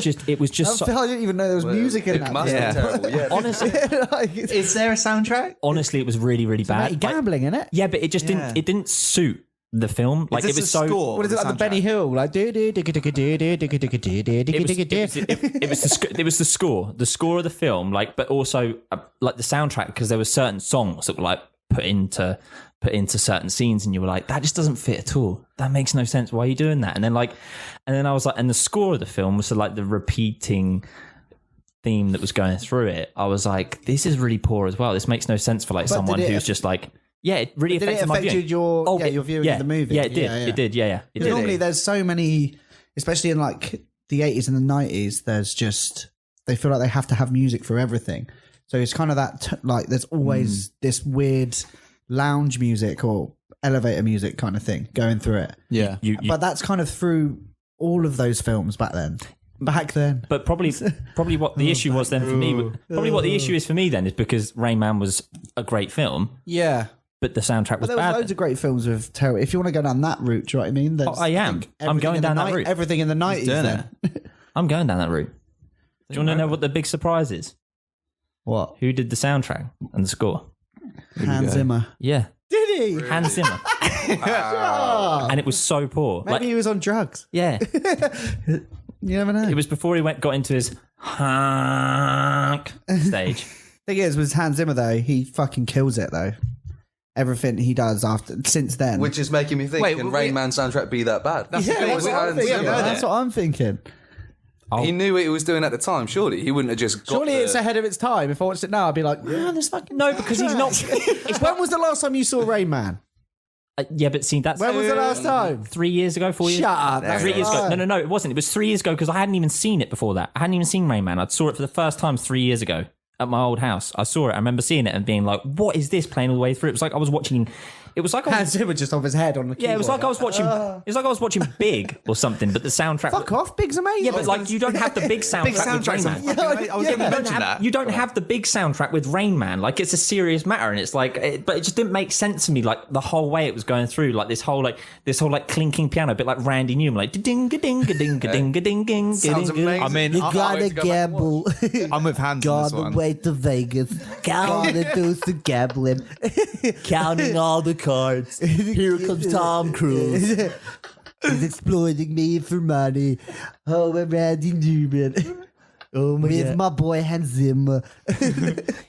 just I didn't even know there was music in It that. must be terrible. Yeah. honestly, Is there a soundtrack? honestly, it was really, really bad. Like, Gambling in it. yeah, but it just didn't. It didn't suit the film. Like Is it this was a so. score? What is it like the Benny Hill? Like It was the score of the film, like, but also like the soundtrack, because there were certain songs that were like put into certain scenes, and you were like, that just doesn't fit at all. That makes no sense. Why are you doing that? And then I was like, and the score of the film was like the repeating theme that was going through it. I was like, this is really poor as well. This makes no sense for like someone who's just like, yeah, it really Did it affected my viewing. affected your viewing of the movie? Yeah, it did. It did. Yeah. It did. Normally, there's so many, especially in like the 80s and the 90s. There's just they feel like they have to have music for everything. So it's kind of that like there's always this weird lounge music or elevator music kind of thing going through it. Yeah. But that's kind of through all of those films back then. But probably what the issue was then for me, probably what the issue is for me then is because Rain Man was a great film, Yeah. but the soundtrack was But there was bad. loads of great films with terror. If you want to go down that route, do you know what I mean? There's, I am. I'm going down that route. Everything in the 90s. doing Then. I'm going down that route. Do you want to know what the big surprise is? What? Who did the soundtrack and the score? Hans Zimmer. Yeah, Did he? Hans Zimmer, and it was so poor. Maybe he was on drugs. Yeah, You never know. it was before he got into his honk stage. Thing is, with Hans Zimmer though, he fucking kills it though. Everything he does since then. Which is making me think, can Rain Man soundtrack be that bad? that's what I'm thinking. That's what I'm thinking. He knew what he was doing at the time, surely. He wouldn't have just got Surely it's ahead of its time. If I watched it now, I'd be like, man, this fucking No, because he's not. When was the last time you saw Rain Man? Yeah, but see, that's When was the last time? 3 years ago, 4 years. Shut up. That's 3 years ago. right. No, it wasn't. It was 3 years ago because I hadn't even seen it before that. I hadn't even seen Rain Man. I saw it for the first time 3 years ago at my old house. I saw it. I remember seeing it and being like, "What is this?" Playing all the way through. It was like I was watching. It was like I Hans was, Zimmer just off his head on the keyboard. yeah. It was like I was watching. It was like I was watching Big or something. But the soundtrack. Fuck off, Big's amazing. Yeah, but like you don't have the big soundtrack. Big with Rain soundtracks. Man. I was going to mention that. You don't have the big soundtrack with Rain Man. Like it's a serious matter, and it's like, but it just didn't make sense to me. Like the whole way it was going through, like this whole clinking piano, a bit like Randy Newman, like ding ding ding ding ding ding ding. Sounds amazing. I mean, You I- gotta gamble. I'm with Hans on this Gotta one. wait to Vegas. Gotta do some gambling. Counting all the cards. Here comes Tom Cruise. He's exploiting me for money. Oh, I'm Randy Newman. Oh my With my boy Hans Zimmer.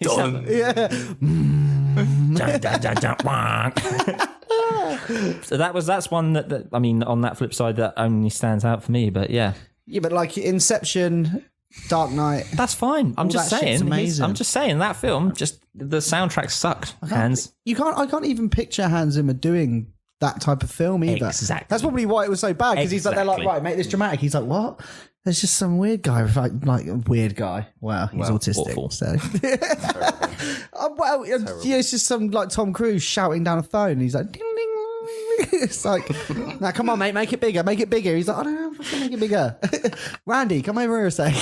Done. Yeah. So that's one that I mean, on that flip side, that only stands out for me. But yeah, Yeah, but like Inception, Dark Knight. that's fine. I'm All just that shit's saying. amazing. I'm just saying that film. Just the soundtrack sucked. Hands. I can't even picture Hans Zimmer doing that type of film either. Exactly. That's probably why it was so bad, because he's like, they're like, Exactly. right, make this dramatic. He's like, what? There's just some weird guy, like a weird guy. Wow, he's autistic. awful. So, yeah, it's just some like Tom Cruise shouting down a phone. He's like, ding ding. It's like, now come on, mate, make it bigger, make it bigger. He's like, I don't know, fucking make it bigger. Randy, come over here a sec.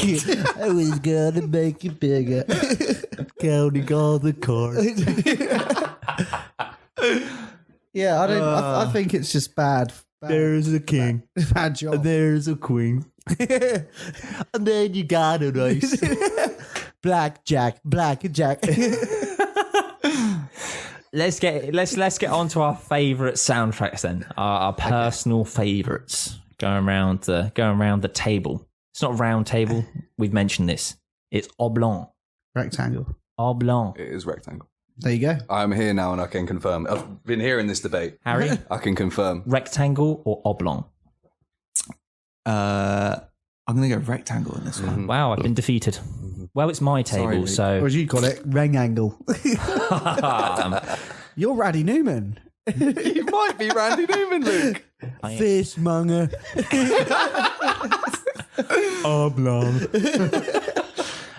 I was gonna make it bigger. Counting all the cards. Yeah, I don't. I think it's just bad. There's a king. Bad job. There's a queen. And then you got an ice. Black Jack. Let's get on to our favourite soundtracks then. Our personal favourites. Going around the table. It's not a round table. We've mentioned this. It's oblong. Rectangle. Oblong. It is rectangle. There you go. I'm here now and I can confirm. I've been hearing this debate. Harry, I can confirm. rectangle or oblong? I'm going to go rectangle in this one. Wow, I've been defeated. Well, it's my table, Or so as you call it, Rengangle. You're Randy Newman. You might be Randy Newman, Luke. Fishmonger. Oblong.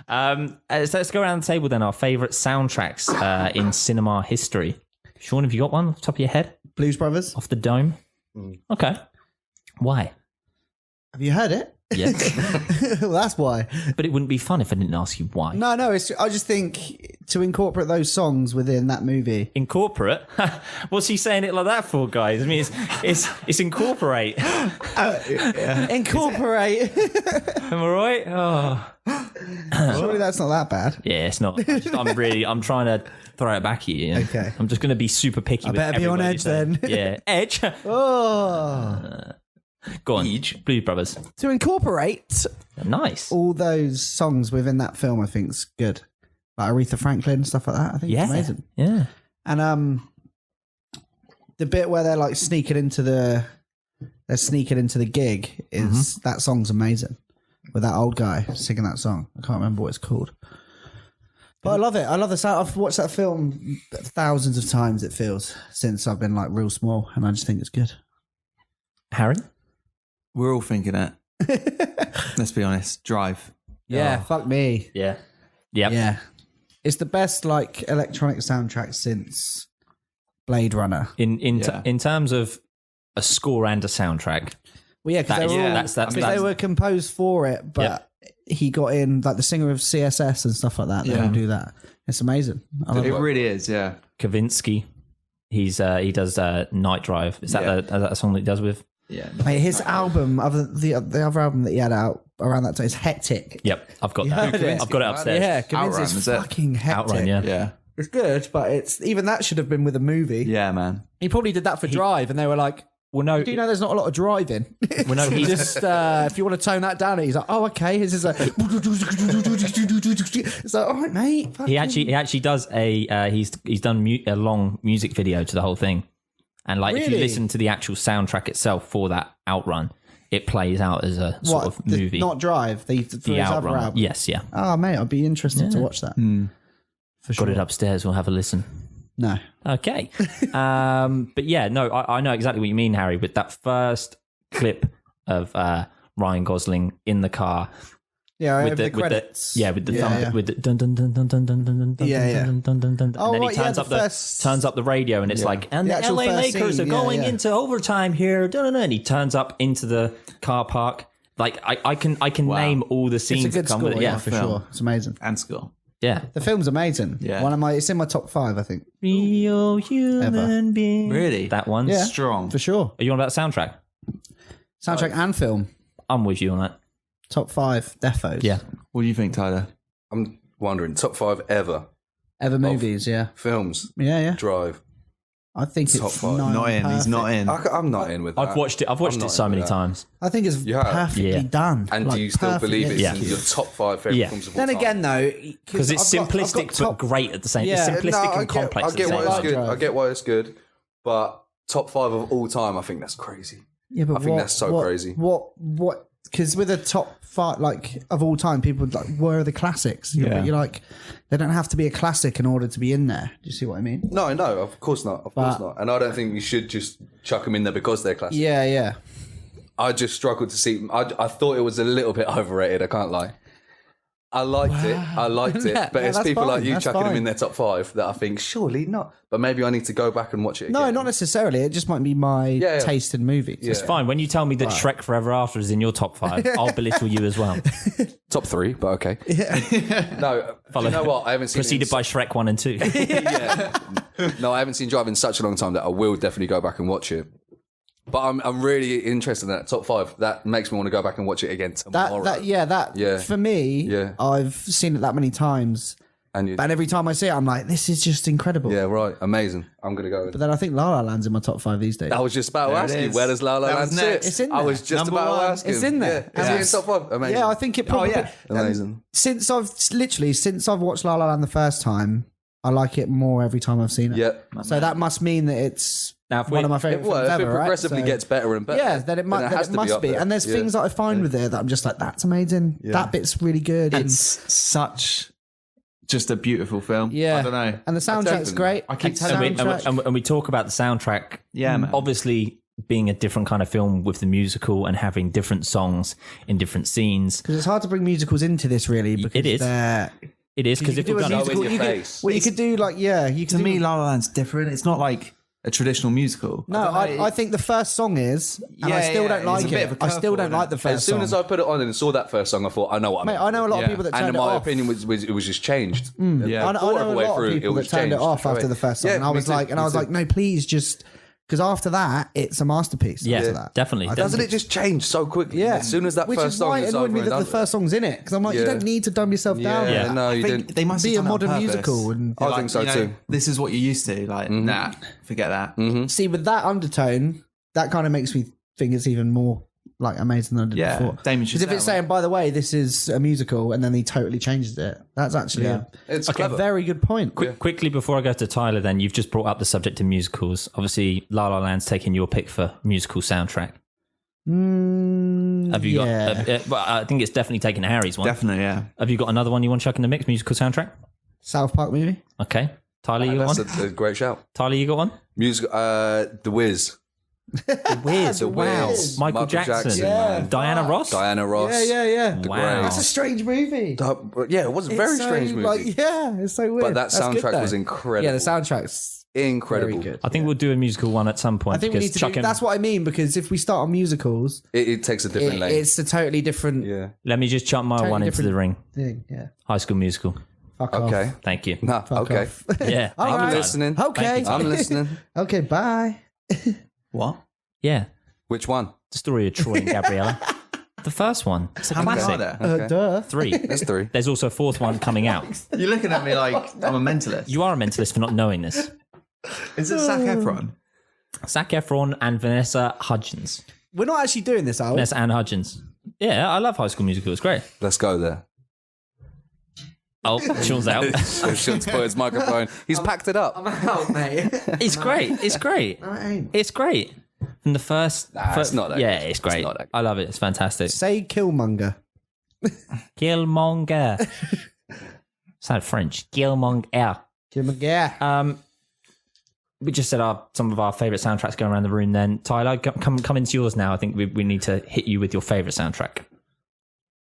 so let's go around the table then. Our favourite soundtracks in cinema history. Sean, have you got one off the top of your head? Blues Brothers. Off the dome? Okay. Why? Have you heard it? Yeah. Well, that's why. But it wouldn't be fun if I didn't ask you why. No, I just think to incorporate those songs within that movie. Incorporate? What's he saying it like that for, guys? I mean, it's incorporate. Incorporate. Am I right? Oh. Surely that's not that bad. Yeah, it's not. I'm trying to throw it back at you. Okay. I'm just going to be super picky. I better be on edge then. Yeah, edge. Oh. Go on, Blues Brothers. To incorporate Nice. all those songs within that film, I think is good. Like Aretha Franklin, stuff like that. I think it's amazing. Yeah. And the bit where they're like sneaking into the gig is that song's amazing. With that old guy singing that song. I can't remember what it's called. But I love it. I love the sound. I've watched that film thousands of times, it feels, since I've been like real small, and I just think it's good. Harry? We're all thinking it. Let's be honest. Drive. Yeah, fuck me. Yeah. Yep. Yeah. It's the best like electronic soundtrack since Blade Runner. In terms of a score and a soundtrack. Well, yeah, because they were composed for it, but he got in like the singer of CSS and stuff like that. They all do that. It's amazing. It really is, yeah. Kavinsky. He does Night Drive. Is that a song that he does with? Yeah. Mate, his album, the other album that he had out around that time is Hectic. Yep, I've got that. I've got it upstairs. Yeah, Outrun, Kavinsky's is it? fucking Hectic. Outrun, yeah. Yeah. It's good, but it's even that should have been with a movie. Yeah, man. He probably did that for Drive, and they were like, Well, no. do you know there's not a lot of driving? Well, no, he Just if you want to tone that down, he's like, oh, okay. This is a. It's like, all right, mate. He actually does he's done a long music video to the whole thing, and like if you Really? listen to the actual soundtrack itself for that Outrun, it plays out as a sort of movie. Not Drive. For his other Outrun. album. Yes, yeah. Oh, mate, I'd be interested to watch that. For sure. Got it upstairs. We'll have a listen. No. Okay. But yeah, no, I know exactly what you mean, Harry. With that first clip of Ryan Gosling in the car. Yeah, With over the credits. with the thumb, with the dun dun dun dun dun dun dun dun Yeah, yeah. dun dun dun dun, Oh, and then he right, yeah, turns the up first- turns up the radio, and it's like, and The the actual LA first Lakers scene, are yeah, going yeah. into overtime here, dun, dun, dun, and he turns up into the car park. Like I can name all the scenes It's a good that come score, with it. yeah, for film. sure. It's amazing. And school. Yeah. The film's amazing. Yeah. It's in my top 5, I think. Real human being. Really? That one. Yeah. Strong. For sure. Are you on about soundtrack? Soundtrack and film. I'm with you on that. Top 5 defos. Yeah. What do you think, Tyler? I'm wondering, top 5 ever Ever movies, yeah. films. Yeah, yeah. Drive. I think Top it's 5. Not in. He's not in. I'm not in with that. I've watched it. I've watched I'm it not so in many with that. times. I think it's You have? perfectly Yeah. done. And Like, do you still perfectly believe it's Yeah. in your top 5 favourite Yeah. films of all Then time? again, though, Because it's simplistic but great at the same. Yeah. It's simplistic and complex I at the get same why it's time. good. Drive. I get why it's good. But top 5 of all time, I think that's crazy. Yeah, but I think that's so crazy. What? Because with a top 5, like of all time, people would like, where are the classics? Yeah. You're like, they don't have to be a classic in order to be in there. Do you see what I mean? No, of course not. Of course not. And I don't think you should just chuck them in there because they're classic. Yeah, yeah. I just struggled to see. I thought it was a little bit overrated. I can't lie. I liked it, Yeah, but yeah, it's that's people like fine, you that's chucking them fine. in their top 5 that I think surely not. But maybe I need to go back and watch it. No, again. not necessarily. It just might be my Yeah. taste in movies. It's fine. When you tell me that Shrek Forever After is in your top 5, I'll belittle you as well. top 3, but okay. No, do you know what? I haven't seen. Preceded by Shrek 1 and 2. No, I haven't seen Drive in such a long time that I will definitely go back and watch it. But I'm really interested in that top 5. That makes me want to go back and watch it again tomorrow. That for me, Yeah. I've seen it that many times, and and every time I see it, I'm like, this is just incredible. yeah, right, amazing. I'm gonna go. But then I think La La Land's in my top 5 these days. I was just about to There ask it you, is. where does La La That Land was sit? next. It's in I there. was just Number about to one. ask you. It's in there. Yeah. Is it in Yes. top 5? Amazing. Yeah, I think it probably. yeah. Amazing. Since I've watched La La Land the first time, I like it more every time I've seen it. Yeah. So that must mean that it's Now, if one we- of my favorite Well, films if it ever, right? progressively So- gets better and better, Yeah, then it must has to up be. there. And there's Yeah. things that I find with it that I'm just like, that's amazing. That bit's really good. It's such just a beautiful film. Yeah. I don't know. and the soundtrack's definitely- great. I keep telling and, Soundtrack. we talk about the soundtrack. Yeah, man. Obviously, being a different kind of film with the musical and having different songs in different scenes. Because it's hard to bring musicals into this, really. Because It is. they're- It is because you if could we're do a going Go in musical, your you could, face. well, you could do like, yeah, you could To do, me, La La Land's different. It's not like a traditional musical. No, I think the first song is, and I Yeah, still yeah, don't it's like a bit it. of a I still curveball, don't like isn't the it? first As soon song. as I put it on and saw that first song, I thought, I know what I'm Mate, in I know a lot of Yeah. people that and turned my it off. opinion was it was just changed. Yeah. I know a lot of people that turned it off after the first song, and I was like, no, please, just because after that, it's a masterpiece. Yeah, after that. definitely. Doesn't it just change so quickly? Yeah, As soon as that which first is song why is it annoyed over me and that done the first song's in it because I'm like, you Yeah. don't need to dumb yourself down. Yeah, Yeah. no, I you think didn't. they must Be have a done that on modern purpose. musical and- I think so too. This is what you're used to. Like, nah, forget that. See, with that undertone, that kind of makes me think it's even more like amazing than I did Yeah, before. Damien Because if Chazelle, it's saying, by the way, this is a musical, and then he totally changes it, that's actually It's a clever. very good point. Quickly before I go to Tyler, then you've just brought up the subject of musicals. Obviously, La La Land's taken your pick for musical soundtrack. Have you got? Well, I think it's definitely taken Harry's one. Definitely, yeah. Have you got another one you want to chuck in the mix? Musical soundtrack. South Park movie? Okay, Tyler, you got That's one. a great shout. Tyler, you got one. Music, The Wiz. Wiz. The Wow. Wiz. Michael Jackson. man. Diana Ross. Diana Ross. Yeah. Wow. That's a strange movie. Yeah, it was a very It's so, strange movie. Like, yeah, it's so weird. But that That's good, soundtrack though. was incredible. Yeah, the soundtrack's Incredible. very good. I think we'll do a musical one at some point. I think we because need to. chucking- That's what I mean because if we start on musicals, It takes a different lane. it's a totally different Yeah. Let me just chuck my Totally one into different- the ring. thing. Yeah. High School Musical. Fuck off. Okay. Thank you. Nah, okay. off. Yeah. All thank you, right. Tyler. Listening. Okay. I'm listening. Okay. Bye. What? Yeah. Which one? The story of Troy and Gabriella. The first one. It's a How many classic. are there? Duh. 3. That's 3. There's also a 4th one coming out. You're looking at me like I'm a mentalist. You are a mentalist for not knowing this. Is it Zac Efron? Zac Efron and Vanessa Hudgens. We're not actually doing this, are we? Vanessa Ann Hudgens. Yeah, I love High School Musical. It's great. Let's go there. Oh, Sean's out. Sean's put his microphone. He's packed it up. out, mate. It's great. It's great. I ain't. It's great. From the first... it's not that Yeah, good. it's great. It's not that good. I love it. It's fantastic. Say Killmonger. Killmonger. Sound French. Killmonger. Killmonger. We just said some of our favourite soundtracks going around the room then. Tyler, come into yours now. I think we need to hit you with your favourite soundtrack.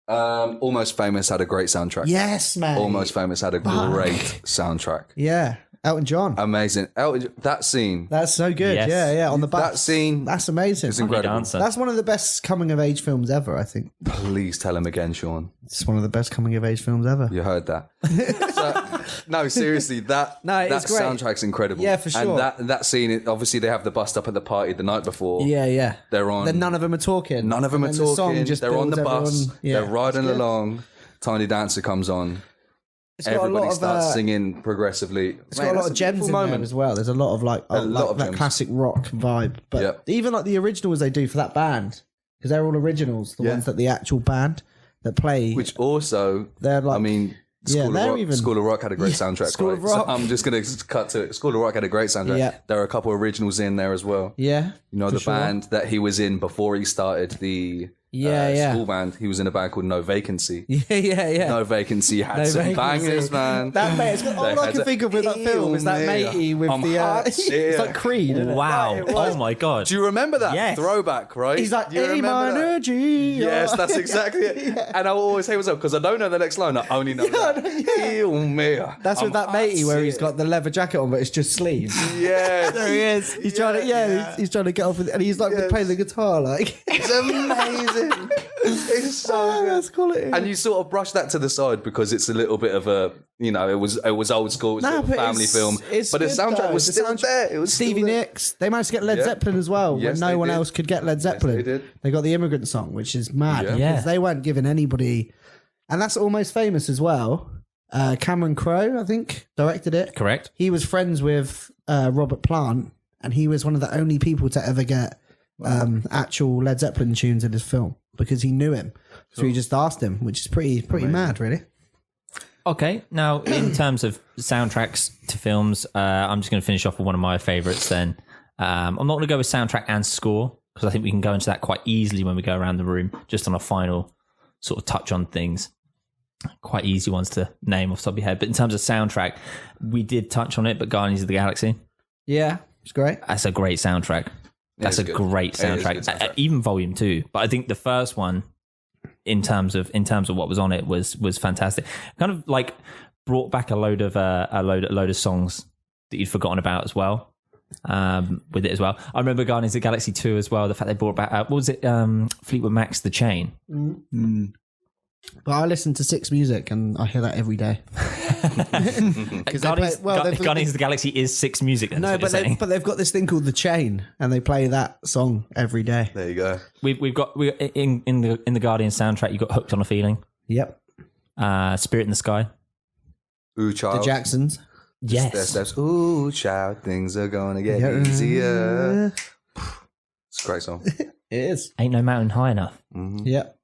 Almost Famous had a great soundtrack. Yes, man. Almost Famous had a great soundtrack. Yeah. Elton John. Amazing. That scene. That's so good. Yes. Yeah. On the bus. That scene That's amazing. is incredible. Dancer. That's one of the best coming of age films ever, I think. Please tell him again, Sean. It's one of the best coming of age films ever. You heard that. No, seriously, that it's great. soundtrack's incredible. Yeah, for sure. And that scene, obviously, they have the bust up at the party the night before. Yeah. They're on. Then none of them are talking. None of them are And then the song talking. just They're on the builds bus. everyone- Yeah, They're riding it's good. along. Tiny Dancer comes on. It's got a Everybody lot of, starts singing progressively. It's got a lot of gems in there as well. There's a lot of lot of that gems. classic rock vibe. But Yep. even like the originals they do for that band, because they're all originals, the Yeah. ones that the actual band that play. Which also, They're like- I mean, Yeah, they're even- School of Rock had a great soundtrack. School right? of Rock. So I'm just going to cut to it. School of Rock had a great soundtrack. Yeah. There are a couple of originals in there as well. yeah, You know, for the sure. band that he was in before he started the Yeah. school band, he was in a band called No Vacancy. Yeah. No Vacancy had No some Vacancy. bangers, man. That mate, it's got, all I can think of with that film is that matey with the. It's like Creed. Isn't it? Wow. It was. Oh my God. Do you remember that Yes. throwback, right? He's like Do you A remember minor that? G. Yes, that's exactly it. And I will always say myself, because I don't know the next line, I only know that. Heal me. That's with that matey where he's got the leather jacket on, but it's just sleeves. Yes. There he is. He's trying to, he's trying to get off with, and he's like playing the guitar, like. It's amazing. It's so good. That's quality. And you sort of brush that to the side because it's a little bit of a, it was old school, it was sort of a family film. It's But the good, soundtrack though. was The still soundtrack- there. It was Stevie still there. Nicks. They managed to get Led Yeah. Zeppelin as well Yes, when they no one did. else could get Led Zeppelin. they did. They got the Immigrant Song, which is mad. Yeah. Because Yeah. they weren't giving anybody, and that's Almost Famous as well. Cameron Crowe, I think, directed it. Correct. He was friends with Robert Plant, and he was one of the only people to ever get actual Led Zeppelin tunes in his film because he knew him. So he just asked him, which is pretty mad, really. Okay, now in terms of soundtracks to films, I'm just going to finish off with one of my favourites then. I'm not going to go with soundtrack and score because I think we can go into that quite easily when we go around the room, just on a final sort of touch on things. Quite easy ones to name off the top of your head. But in terms of soundtrack, we did touch on it, but Guardians of the Galaxy, Yeah, it's great. that's a great soundtrack. That's a good. great It is a soundtrack. good soundtrack. Even Volume 2. But I think the first one, in terms of what was on it, was fantastic. Kind of like brought back a load of songs that you'd forgotten about as well. with it as well. I remember Guardians of the Galaxy 2 as well. The fact they brought back what was it? Fleetwood Mac's The Chain. But I listen to Six Music and I hear that every day. Guardians of the Galaxy is Six Music. Then, No, but they've got this thing called The Chain, and they play that song every day. There you go. We've got in the Guardians soundtrack. You got Hooked on a Feeling. Yep. Spirit in the Sky. Ooh, child. The Jacksons. Yes. Steps. Ooh, child. Things are going to get easier. It's a great song. It is. Ain't No Mountain High Enough. Yep.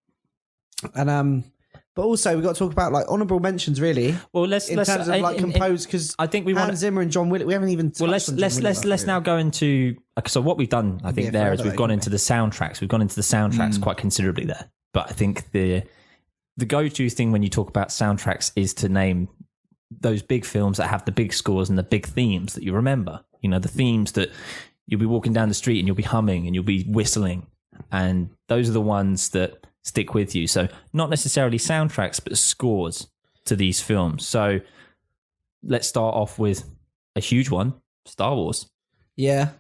And but also we've got to talk about like honourable mentions, really. Well, let's terms of like composed, because I think we Hans want Zimmer and John Williams. We haven't even. Well, let's now go into. So what we've done, I think, Yeah, there is forever, we've gone into the soundtracks. We've gone into the soundtracks quite considerably there. But I think the go-to thing when you talk about soundtracks is to name those big films that have the big scores and the big themes that you remember. You know, the themes that you'll be walking down the street and you'll be humming and you'll be whistling, and those are the ones that stick with you. So not necessarily soundtracks, but scores to these films. So let's start off with a huge one, Star Wars. Yeah.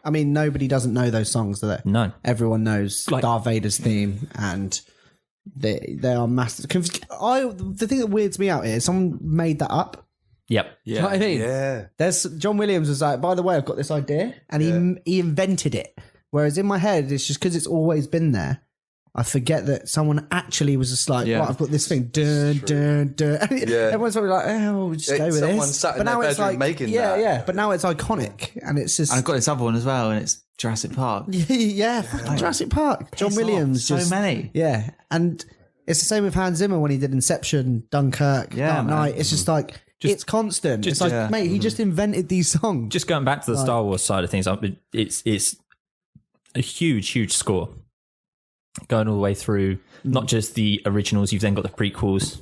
I mean, nobody doesn't know those songs, do they? No. Everyone knows Darth Vader's theme, and they are massive. The thing that weirds me out is someone made that up. Yep. Do you know what I mean? Yeah. There's John Williams was like, by the way, I've got this idea, and he invented it. Whereas in my head, it's just because it's always been there. I forget that someone actually was just like, right, I've got this thing, dun, dun, dun. Everyone's probably like, oh, we'll just go with Someone this. sat in their bedroom making that. Yeah, but now it's iconic, and it's just... And I've got this other one as well, and it's Jurassic Park. fucking Jurassic Park. John Williams. So many. Yeah, and it's the same with Hans Zimmer when he did Inception, Dunkirk, Dark Knight. It's just like, it's constant. It's like, mate, he just invented these songs. Just going back to the Star Wars side of things, it's a huge score. Going all the way through, not just the originals, you've then got the prequels.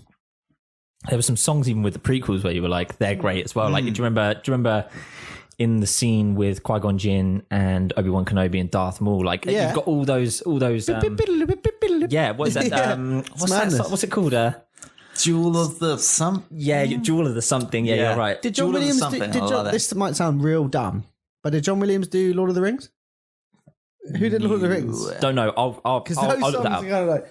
There were some songs even with the prequels where you were like, they're great as well. Like, do you remember in the scene with Qui-Gon Jinn and Obi-Wan Kenobi and Darth Maul? Like, you've got all those. What is that? What's it called? Jewel of the something. Yeah, Jewel of the something. Yeah, you're right. Did John Williams this might sound real dumb, but did John Williams do Lord of the Rings? Who did Lord of the Rings? Don't know. I'll look that up. Are kind of like,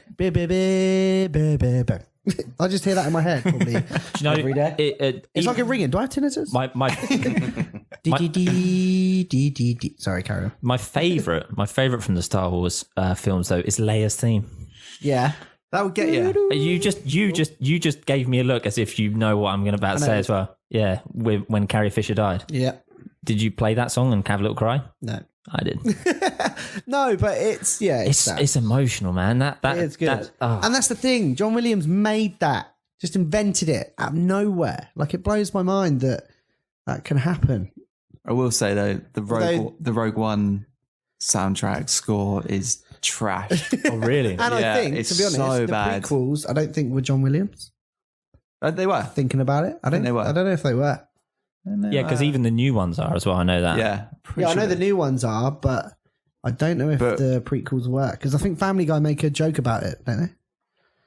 I just hear that in my head probably. Do you know, every day. It's like a ringing. Do I have tinnitus? Sorry, carry on. My favorite from the Star Wars films though is Leia's theme. Yeah, that would get you. You just gave me a look as if you know what I'm going to say as well. Yeah, when Carrie Fisher died. Yeah. Did you play that song and have a little cry? No. I did. No, but it's emotional, man. It's good. And that's the thing. John Williams made that, just invented it out of nowhere. Like, it blows my mind that can happen. I will say though, the Rogue One soundtrack score is trash. Oh, really? And I think, to be honest, the prequels, I don't think were John Williams. They were. Thinking about it, I don't know if they were. Yeah, because even the new ones are as well. I know that. Yeah, I know the new ones are, but I don't know if the prequels were, because I think Family Guy make a joke about it, don't they?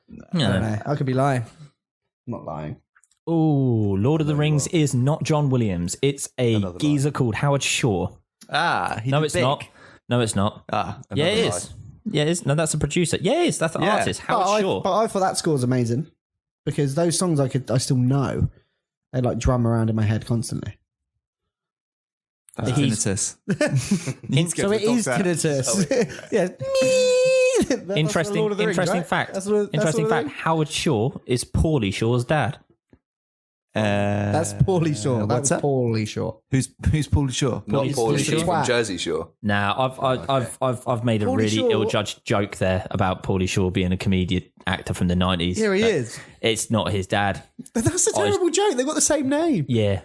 No. I don't know. I could be lying. I'm not lying. Oh, Lord of the Rings is not John Williams. It's a geezer called Howard Shore. No, it's not. No, it's not. Yeah, it is. Yeah, it is. No, that's a producer. Yeah, it is. That's the artist, Howard Shore. But I thought that score's amazing, because those songs I still know. They like drum around in my head constantly. That's tinnitus. So it is tinnitus. Yeah. Interesting fact. Interesting fact. Howard Shore is Pauly Shore's dad. That's Pauly Shore. That's Pauly Shore. Who's Pauly Shore? Not Pauly Shore from Jersey Shore. Now, I've made a really ill-judged joke there about Pauly Shore being a comedian actor from the 90s. Here he is. It's not his dad. But that's a terrible joke. They've got the same name. Yeah.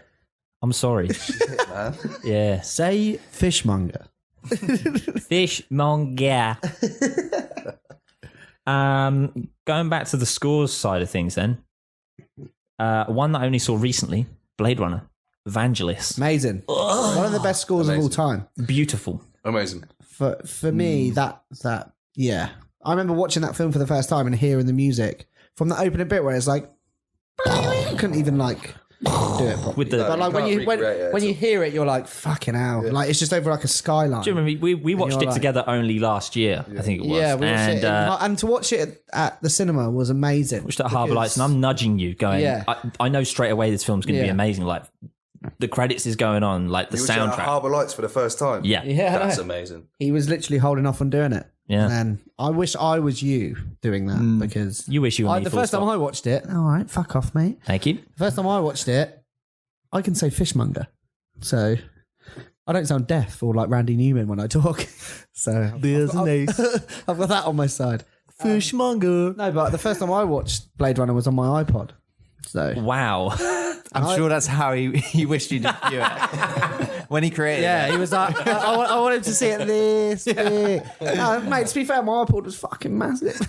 I'm sorry. Shit, man. Yeah. Say fishmonger. Fishmonger. Going back to the scores side of things then. One that I only saw recently, Blade Runner, Vangelis. Amazing. One of the best scores of all time. Beautiful. Amazing. For me, that yeah. I remember watching that film for the first time and hearing the music from the opening bit where it's like, I couldn't even like do it properly. With the- but like when can't you recreate it when at you all. hear it, you're like, fucking hell. Like it's just over like a skyline. Do you remember we watched you're it like- together only last year? I think it was. Yeah, we watched and it, and to watch it at the cinema was amazing. watched it at Harbour because- Lights, and I'm nudging you, going, Yeah. I know straight away this film's going to be Yeah. amazing. Like the credits is going on, like the You watched it at soundtrack. Harbour Lights for the first time. Yeah, Yeah, That's I know. amazing. He was literally holding off on doing it. Yeah. And I wish I was you doing that because You wish you were me, the full first time stop. I watched it. All right, fuck off, mate. Thank you. The first time I watched it, I can say fishmonger, so I don't sound deaf or like Randy Newman when I talk. So There's an ace. I've got that on my side. Fishmonger. No, but the first time I watched Blade Runner was on my iPod. So Wow. I'm sure that's how he wished he did view it when he created yeah, it. he was like, I want him to see it this big. No, mate, to be fair, my iPod was fucking massive.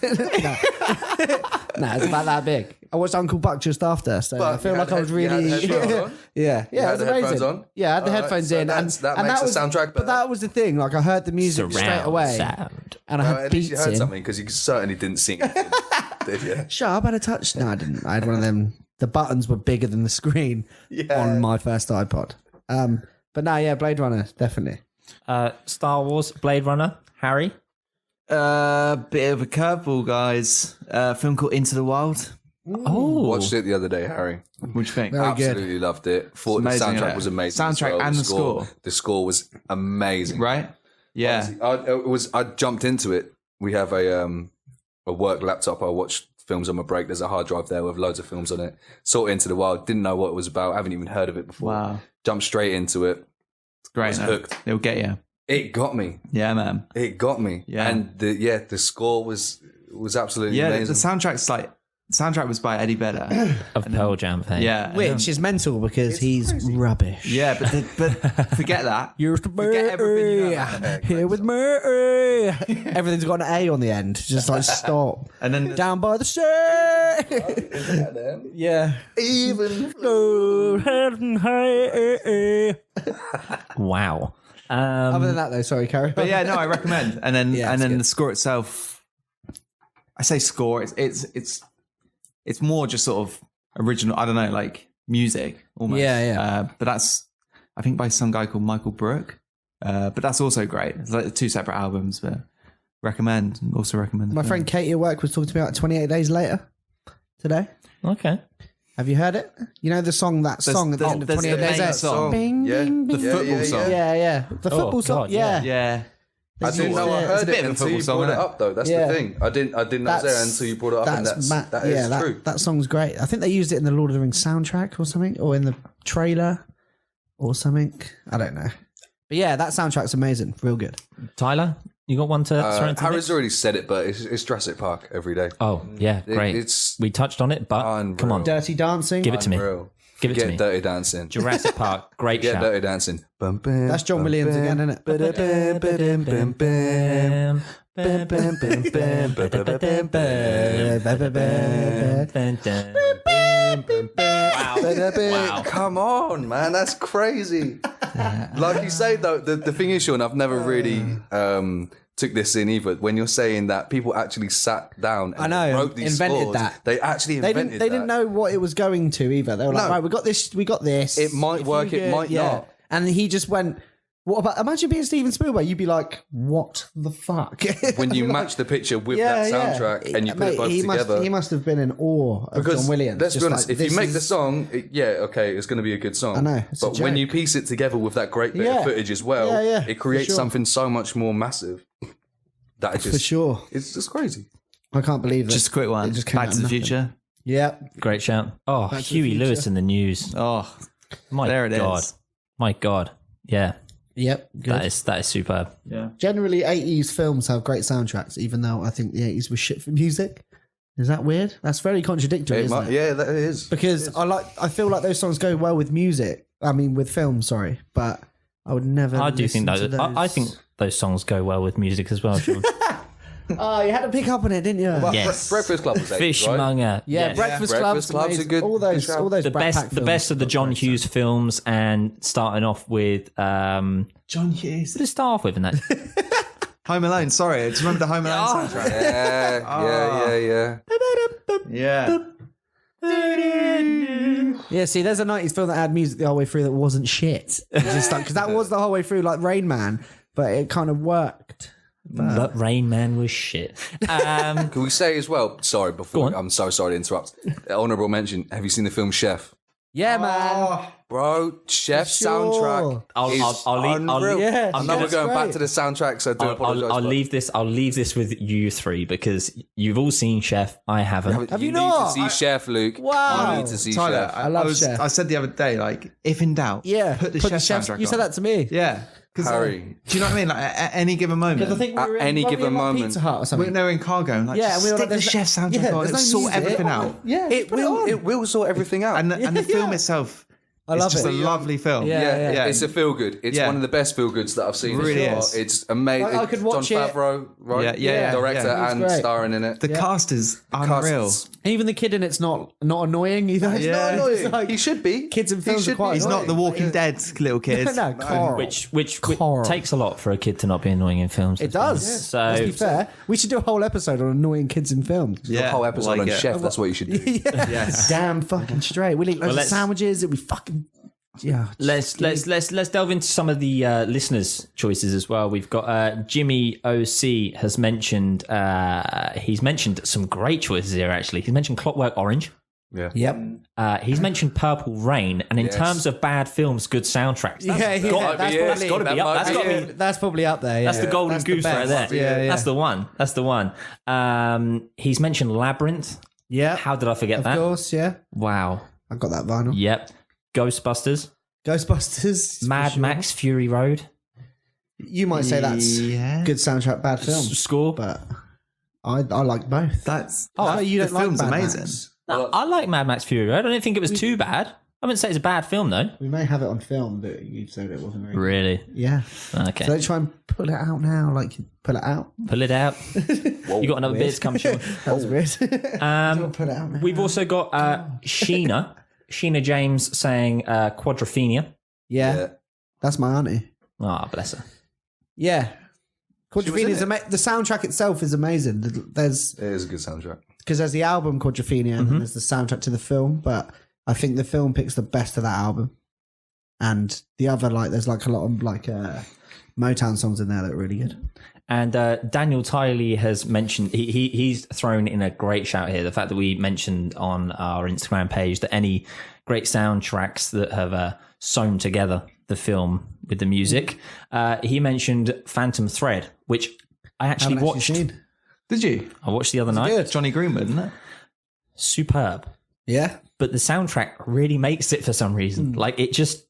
No, it's about that big. I watched Uncle Buck just after, so I feel you like had I was you had really. headphones on? Yeah, You it had was the amazing. headphones on? Yeah, I had the Alright, headphones so in, that and makes that the was, soundtrack But better. that was the thing. Like I heard the music straight Surround away, sound. and I Well, had at least you beats heard in. something because you certainly didn't sing anything, did you? Shut up! I had a touch. No, I didn't. I had one of them. The buttons were bigger than the screen on my first iPod. But no, yeah, Blade Runner definitely. Star Wars, Blade Runner, Harry. Bit of a curveball, guys. Film called Into the Wild. Oh, Watched it the other day, Harry. What do you think? Very good. Absolutely loved it. Thought the amazing, soundtrack yeah. was amazing. as Soundtrack well. and the score. The score was amazing. Right? Yeah. Honestly, I jumped into it. We have a work laptop. I watch films on my break. There's a hard drive there with loads of films on it. Saw it Into the Wild. Didn't know what it was about. Haven't even heard of it before. Wow. Jumped straight into it. It's great. was no? hooked. It'll get you. It got me. Yeah, man. It got me. Yeah. And the score was absolutely Yeah, amazing. the soundtrack was by Eddie Vedder. of Pearl Jam fame. Yeah. Which is mental because he's rubbish. Yeah, but forget that. You're Forget everything you know about here with Murray. Everything's got an A on the end. Just like stop. And then Down by the sea. Yeah. Even Wow. Other than that, though, sorry, carry on. But yeah, no, I recommend. And then Yeah, it's good. the score itself. I say score. It's more just sort of original. I don't know, like music almost. Yeah. But that's I think by some guy called Michael Brook. But that's also great. It's like two separate albums, but recommend. Also recommend. The My film. friend Katie at work was talking to me about 28 Days Later today. Okay. Have you heard it? You know the song, that song at the end of there's 28 the Days main Later? song. Bing, Yeah. bing, The bing. football song. Yeah. The football song. God, yeah. Yeah. I didn't know I It's heard a bit it of a until you football brought song, it isn't it? up, though. That's Yeah. the thing. I didn't know it was there until you brought it up, and that is true. That song's great. I think they used it in the Lord of the Rings soundtrack or something, or in the trailer or something. I don't know. But yeah, that soundtrack's amazing. Real good. Tyler, you got one to throw into the Harry's mix? already said it, but it's Jurassic Park every day. Oh, yeah, great. it's we touched on it, but unreal. come on, Dirty Dancing. give it to me. Unreal. Give it to Get me. Dirty Dancing. Jurassic Park, great Get shout. Dirty Dancing. Bum, bum, That's John bum, Williams bum, again, isn't it? ba-da-bam, ba-dam, bam, bam. Bam, bam, bam, bam, ba-ba-ba-bam, bam. Wow. Come on, man, that's crazy. Like you say, though, the thing is, Sean, I've never really took this in either. When you're saying that people actually sat down and I know, wrote these invented scores, that. they actually They invented didn't that. know what it was going to either. They were like, No. right, we got this. It might If work, you it might not. And he just went, what about, imagine being Steven Spielberg, you'd be like, what the fuck? When you match the picture with that soundtrack and you put it both together. He must have been in awe of Because John Williams. let's be Just honest, like, if you this make the is- song, it's going to be a good song. I know, it's a but when joke. you piece it together with that great bit Yeah. of footage as well, Yeah, it creates for sure. something so much more massive. That it just For sure. it's just crazy. I can't believe that. Just a quick one. It just came Back out to of the nothing. Future. Yeah. Great shout. Oh, Back to the Huey Future. Lewis in the news. Oh, My there it God. is. My God. Yeah, Yep. Good. that is superb. Yeah. Generally, 80s films have great soundtracks, even though I think the 80s was shit for music. Is that weird? That's very contradictory, It isn't might- it? yeah, that is. Because I feel like those songs go well with music. I mean, with film, sorry, but I would never. I do think listen those. to I think those songs go well with music as well. Sean. Oh, you had to pick up on it, didn't you? Well, Yes. Breakfast Club was 80s, right? Fishmonger. Yeah, yes. Breakfast Breakfast Club's Club's a amazing. good- all those, good shout. all those The Brat Pack best of the films. John Hughes films, and starting off with John Hughes. what did it start off with in that? Home Alone. Sorry, do you remember the Home Alone soundtrack? Yeah. Yeah. Yeah, see, there's a 90s film that had music the whole way through that wasn't shit. Just like, because that was the whole way through, like Rain Man, but it kind of worked. But Rain Man was shit. Can we say as well? Sorry, I'm so sorry to interrupt. Honorable mention. Have you seen the film Chef? Yeah, man. Bro, Chef Sure. soundtrack. I'll unreal. yeah, I know we're that's going back great. to the soundtrack, so I do apologize. I'll but leave this. I'll leave this with you three because you've all seen Chef. I haven't. Have you need not? to see Chef, Luke. Wow. You need to see Tyler, Chef. I love Chef. I said the other day, like, if in doubt, Yeah, put the put Chef Chef's- soundtrack You said on. that to me. Yeah. 'Cause, Harry. do you know what I mean? Like, at any given moment. Because I think we At were in, any weren't we given in, like, moment. Pizza Hut or we're something. there in cargo and like, Yeah, and we were stick like, the there's Chef soundtrack yeah, on. there's It'll no sort music. everything out. Yeah, It will sort everything out. And the film Yeah. itself, I it's love just it. a lovely film. Yeah. It's a feel good. It's Yeah. one of the best feel goods that I've seen. Really so far. is. It's amazing. Like, I could watch John it. Favreau, right? Yeah. Director Yeah. and It's great. starring in it. The cast is Cast unreal. is- Even the kid in it's not annoying either. It's Yeah. not annoying. It's He should be. Kids in He films are should quite be. He's not the Walking Dead little kid. No, Carl. Which Carl. takes a lot for a kid to not be annoying in films. It does. So Let's be fair. We should do a whole episode on annoying kids in films. The whole episode like on it. Chef. That's what you should do. Yes. Damn fucking straight. We'll eat loads of let's- sandwiches. It'll be fucking let's delve into some of the listeners' choices as well. We've got Jimmy OC has mentioned he's mentioned some great choices here. Actually, he's mentioned Clockwork Orange. Yeah. Yep. He's mentioned Purple Rain, and in Yes. terms of bad films, good soundtracks. Yeah, gotta that's be it. probably- That's gotta be up. That's gotta be. That's probably up there. Yeah. That's the golden That's the goose right best. there. Yeah, yeah. That's the one. That's the one. He's mentioned Labyrinth. Yeah. How did I forget Of that? course, yeah. Wow. I got that vinyl. Yep. Ghostbusters. Ghostbusters. for Mad sure. Max Fury Road. You might say that's Yeah. good soundtrack, bad film, Score. but I like both. That's you the don't like film's Mad amazing. Max. No, I like Mad Max Fury Road. I don't think it was too bad. I wouldn't say it's a bad film though. We may have it on film, but you said it wasn't very. Really? Yeah. Okay. So don't try and pull it out now. Like pull it out. Pull it out. You got another bit to come, Sean. That was weird. Don't pull it out now. We've also got Sheena James saying Quadrophenia. yeah, that's my auntie. Ah, bless her. Yeah. was in Quadrophenia is it. the soundtrack itself is amazing. There's It is a good soundtrack. because there's the album Quadrophenia and then there's the soundtrack to the film, but I think the film picks the best of that album. And the other there's like a lot of Motown songs in there that are really good. And Daniel Tiley has mentioned he's thrown in a great shout here. The fact that we mentioned on our Instagram page that any great soundtracks that have sewn together the film with the music. He mentioned Phantom Thread, which I actually Haven't watched. seen. Did you? I watched the other night. Good. Johnny Greenwood, isn't it? Superb. Yeah. But the soundtrack really makes it for some reason. Like it just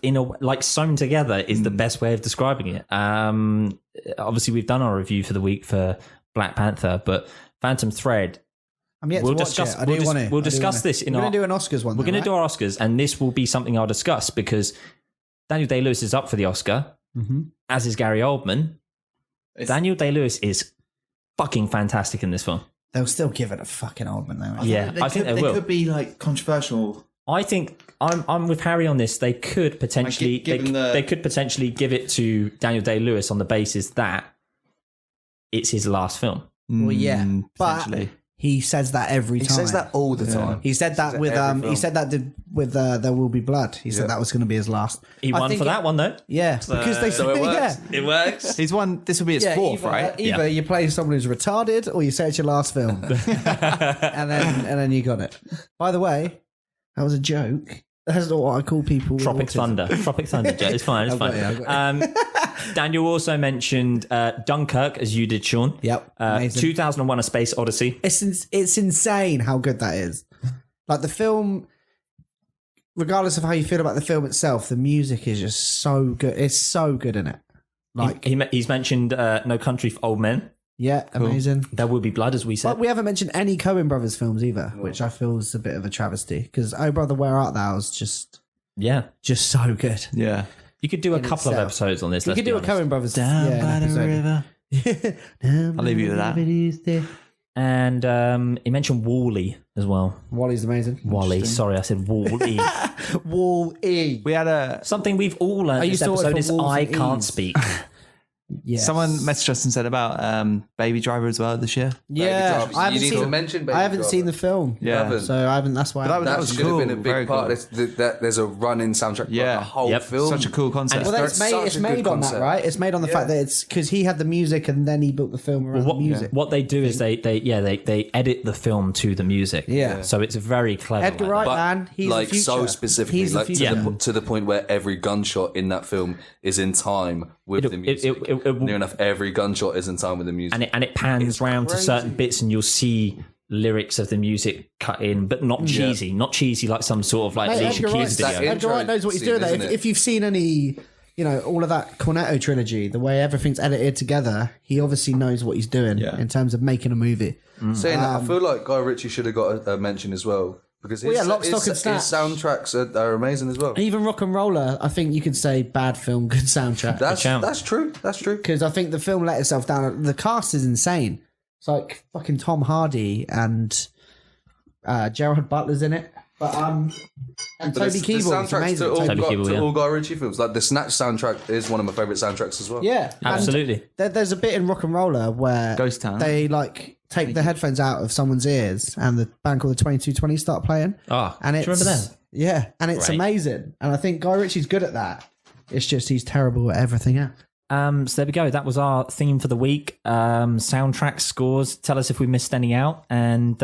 in a sewn together is the best way of describing it. Obviously we've done our review for the week for Black Panther, but Phantom Thread. I'm yet We'll to watch discuss- it. I we'll do dis- want to. we'll discuss this in We're our- going to do an Oscars one. We're going to do our Oscars, and this will be something I'll discuss because Daniel Day-Lewis is up for the Oscar, as is Gary Oldman. Daniel Day-Lewis is fucking fantastic in this film. They'll still give it a fucking Oldman though. Yeah, I think they will. could be like controversial. I think I'm with Harry on this. They could potentially given they could potentially give it to Daniel Day-Lewis on the basis that it's his last film. Well, yeah, but potentially. he says that every time. He says that all the time. He said that He with says every he film. said that with There Will Be Blood. He said that was going to be his last. He I won think for that one though. Yeah, because they so it works. yeah. It works. He's won. This will be his fourth, either, right? Either you play someone who's retarded, or you say it's your last film, and then you got it. By the way, that was a joke. That's not what I call people. with Tropic autism. Thunder, Joe. It's fine. It's I've got fine. it, I've got Daniel also mentioned Dunkirk, as you did, Sean. Yep, amazing. 2001: A Space Odyssey. It's insane how good that is. Like the film, regardless of how you feel about the film itself, the music is just so good. It's so good in it. Like, He's mentioned No Country for Old Men. yeah, amazing. There Will Be Blood, as we said. But we haven't mentioned any Coen Brothers films either, which I feel is a bit of a travesty because Oh Brother, Where Art Thou is just so good. Yeah. You could do a couple of itself. episodes on this. You let's could be do a honest. Coen Brothers river. I'll leave you with that. And he mentioned Wall-E as well. Wally's amazing. Wall-E. Sorry, I said Wall-E. Wall-E. We had a Something we've all learned I this used to order episode for is Walls I and can't E's. speak. Yes. Someone messaged us and said about Baby Driver as well this year. Yeah, Baby Driver. I haven't You need seen. to mention Baby I haven't Driver. seen the film. Yeah. so I haven't. That's why. But I that haven't- was should cool. have been a Very big part. cool. There's a running soundtrack. Yeah. The whole Yep. film. Such a cool concept. well, then That's it's made. such It's a made good on that, concept. right? It's made on the fact that it's because he had the music and then he built the film around the music. What they do is they edit the film to the music. Yeah. So it's very clever. Edgar like Wright, that. man, he's like the future. so specifically, He's the like future. to the point where every gunshot in that film is in time with the music. Near enough, every gunshot is in time with the music. And it pans round to certain bits, and you'll see lyrics of the music cut in, but not cheesy. Not cheesy like some sort of like Mate, Alicia Edgar Keys Wright- video. Edgar Wright knows what he's scene, doing there. isn't it? If you've seen any, all of that Cornetto trilogy, the way everything's edited together, he obviously knows what he's doing in terms of making a movie. Saying that, I feel like Guy Ritchie should have got a mention as well because his, Lock, Stock and his Snatch. soundtracks are amazing as well. Even Rock and Roller, I think you could say bad film, good soundtrack. That's true. That's true. Because I think the film let itself down. The cast is insane. It's like fucking Tom Hardy and Gerard Butler's in it. But and Toby Kebbell is soundtracks amazing. to all, Toby Kebbell, yeah. all Guy Ritchie films. Like the Snatch soundtrack is one of my favourite soundtracks as well. Yeah, and Absolutely. there's a bit in Rock and Roller where Ghost Town. they like take the headphones out of someone's ears and the band called the 2220 start playing. Ah, and do it's you remember that? Yeah, and it's Great. amazing. And I think Guy Ritchie's good at that. It's just he's terrible at everything else. So there we go. That was our theme for the week. Soundtrack scores. Tell us if we missed any out, and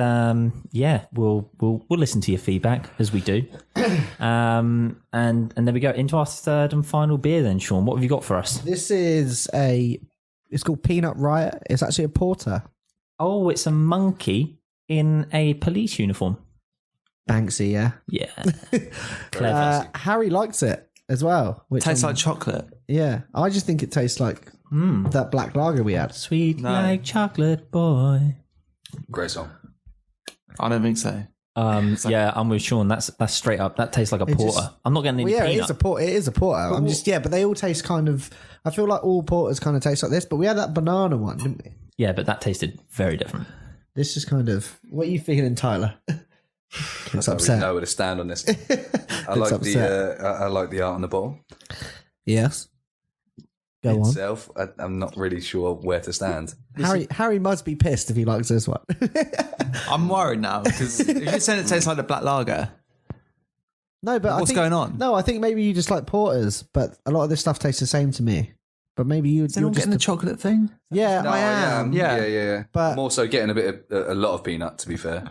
we'll listen to your feedback as we do. And there we go into our third and final beer. Then, Sean, what have you got for us? This is it's called Peanut Riot. It's actually a porter. Oh, it's a monkey in a police uniform. Banksy, yeah. Yeah, clever. Harry likes it as well. Which Tastes I'm- like chocolate. yeah. I just think it tastes like that black lager we had. Sweet like chocolate boy. Great song. I don't think so. Yeah, I'm with Sean. That's straight up. That tastes like a porter. I'm not getting any Well, yeah, peanut. it is a porter. I'm just but they all taste kind of. I feel like all porters kind of taste like this. But we had that banana one, didn't we? Yeah, but that tasted very different. This is kind of. What are you feeling, Tyler? Looks I don't really upset. know where to stand on this. I Looks like upset. I like the art on the bottle Yes. Go on. itself. I'm not really sure where to stand. Harry must be pissed if he likes this one. I'm worried now because if you're saying it tastes like the black lager, No, but What's going on? No, I think maybe you just like porters, but a lot of this stuff tastes the same to me. But maybe you're is anyone just getting the chocolate thing? yeah, No, I am. Yeah. But- more so getting a lot of peanut. To be fair,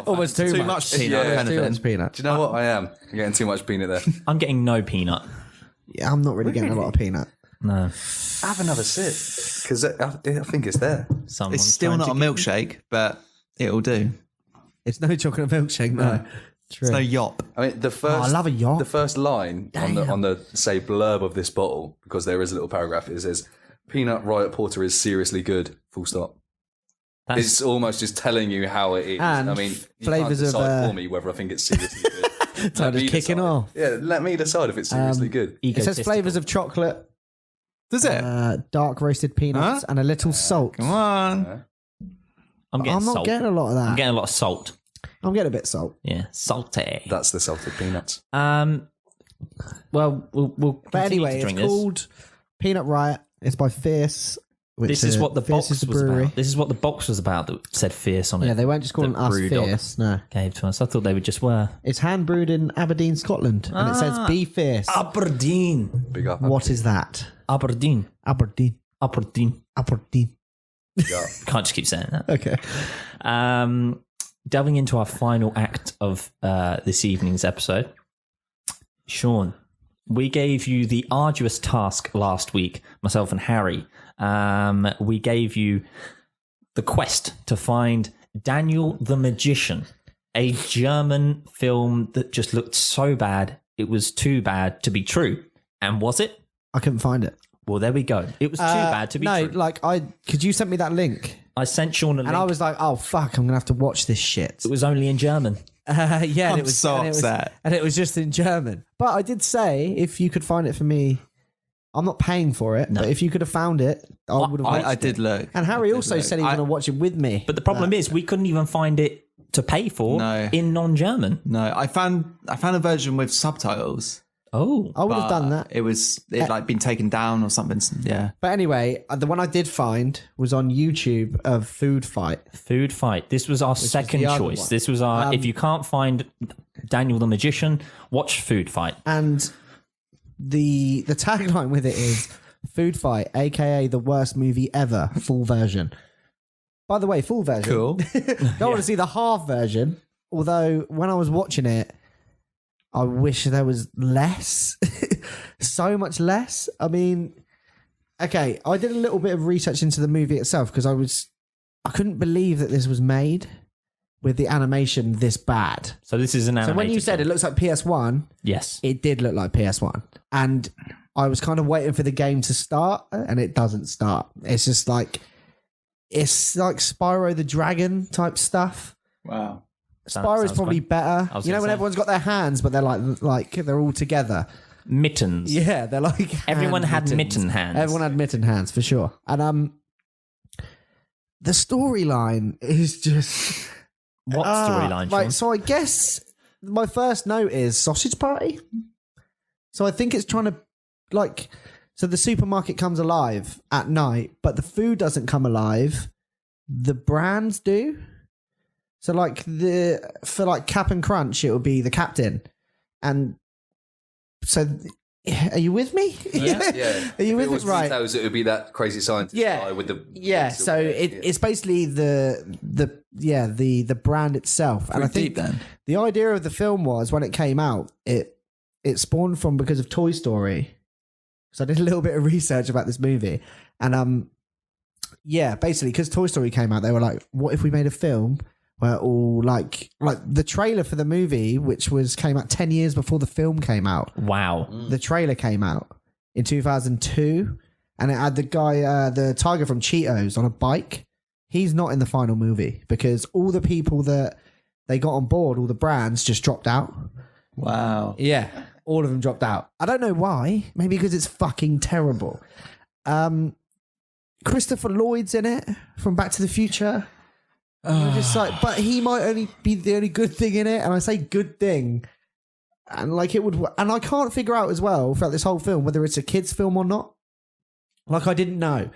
Almost too much peanut, Yeah. kind of Too thing. much peanut. Do you know what I am? I'm getting too much peanut there. I'm getting no peanut. Yeah, I'm not really getting a lot of peanut. No. Have another sip because I think it's there. Someone's It's still trying not to a get- milkshake, but it'll do. It's no chocolate milkshake, no. True. It's no yop. I mean, the first I love a yacht. The first line on the say blurb of this bottle, because there is a little paragraph. It says, "Peanut Riot Porter is seriously good." Full stop. That's- It's almost just telling you how it is. And I mean, you flavours can't of, decide for me whether I think it's seriously good. So Let just me kicking decide. off. Yeah, let me decide if it's seriously good. It says Egotistical. flavours of chocolate, Does it? dark roasted peanuts, Huh? and a little salt. Come on. I'm getting I'm not salt. getting a lot of that. I'm getting a lot of salt. I'm getting a bit salt. Yeah, salty. That's the salted peanuts. Well, we'll But continue anyway, to it's drink this. Peanut Riot. It's by Fierce. Which This is what the Fierce box is the was brewery. about. This is what the box was about that said Fierce on it. Yeah, they weren't just calling The us Brewdog Fierce. No, gave to us. I thought they would just were. it's hand brewed in Aberdeen, Scotland, and it says "Be Fierce." Aberdeen. Big up. What is that? Aberdeen. Aberdeen. Aberdeen. Aberdeen. Big up. Can't just keep saying that. Okay. Delving into our final act of this evening's episode, Sean, we gave you the arduous task last week, myself and Harry. We gave you the quest to find Daniel the Magician, a German film that just looked so bad, it was too bad to be true. And was it? I couldn't find it. Well, there we go. It was too bad to be no, true. like could you send me that link? I sent Sean a link. And I was like, oh fuck, I'm gonna have to watch this shit. It was only in German. Yeah, and I'm it was so and it was- upset. and it was just in German. But I did say if you could find it for me, I'm not paying for it. But if you could have found it, I would have. watched I it. did look. And Harry also said he was going to watch it with me. But the problem is, we couldn't even find it to pay for No. in non-German. No, I found a version with subtitles. Oh. I would have done that. It like been taken down or something. Yeah. But anyway, the one I did find was on YouTube of Foodfight. Foodfight. This was our second the other choice. one. This was our. If you can't find Daniel the Magician, watch Foodfight. And the tagline with it is Foodfight, aka the worst movie ever, full version. By the way, full version. Cool. Don't want to see the half version. Although when I was watching it, I wish there was less. So much less. I mean, okay, I did a little bit of research into the movie itself because I couldn't believe that this was made with the animation this bad. So this is an animated. So when you said it looks like PS1, yes, it did look like PS1. And I was kind of waiting for the game to start, and it doesn't start. It's just like, it's like Spyro the Dragon type stuff. Wow. Spyro's probably better. You know, when everyone's got their hands, but they're like they're all together. Mittens. Yeah, they're like Everyone had mittens. mitten hands. Everyone had mitten hands for sure. And the storyline is just What storyline? Like, Sean? so I guess my first note is sausage party. So I think it's trying to so the supermarket comes alive at night, but the food doesn't come alive. The brands do. So for Cap and Crunch, it would be the captain. And so are you with me? Yeah. Are you If with it was me? Right. Potatoes, it would be that crazy scientist guy with the So it's basically the brand itself. And I think deep, then. the idea of the film was, when it came out, it spawned from because of Toy Story. So I did a little bit of research about this movie. And basically because Toy Story came out, they were like, what if we made a film where all like the trailer for the movie, which came out 10 years before the film came out. Wow. The trailer came out in 2002, and it had the guy, the tiger from Cheetos, on a bike. He's not in the final movie because all the people that they got on board, all the brands, just dropped out. Wow. Yeah, all of them dropped out. I don't know why. Maybe because it's fucking terrible. Christopher Lloyd's in it from Back to the Future. You're just like, but he might only be the only good thing in it, and I say good thing, and like it would. And I can't figure out as well throughout this whole film whether it's a kids' film or not. Like I didn't know,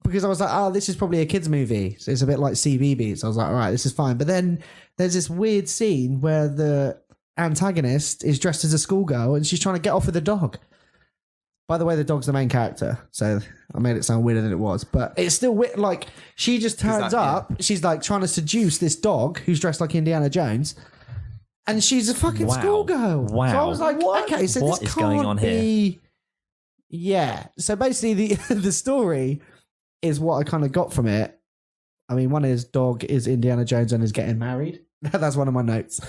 because I was like, oh, this is probably a kids' movie, so it's a bit like CBB. So I was like, all right, this is fine. But then there's this weird scene where the antagonist is dressed as a schoolgirl and she's trying to get off with a dog. By the way, the dog's the main character, so I made it sound weirder than it was. But it's still weird. Like, she just turns up, she's like trying to seduce this dog who's dressed like Indiana Jones, and she's a fucking schoolgirl. Wow. So I was like, okay, so what this is can't going on be... Yeah. So basically, the story is what I kind of got from it. I mean, one is dog is Indiana Jones and is getting married. That's one of my notes.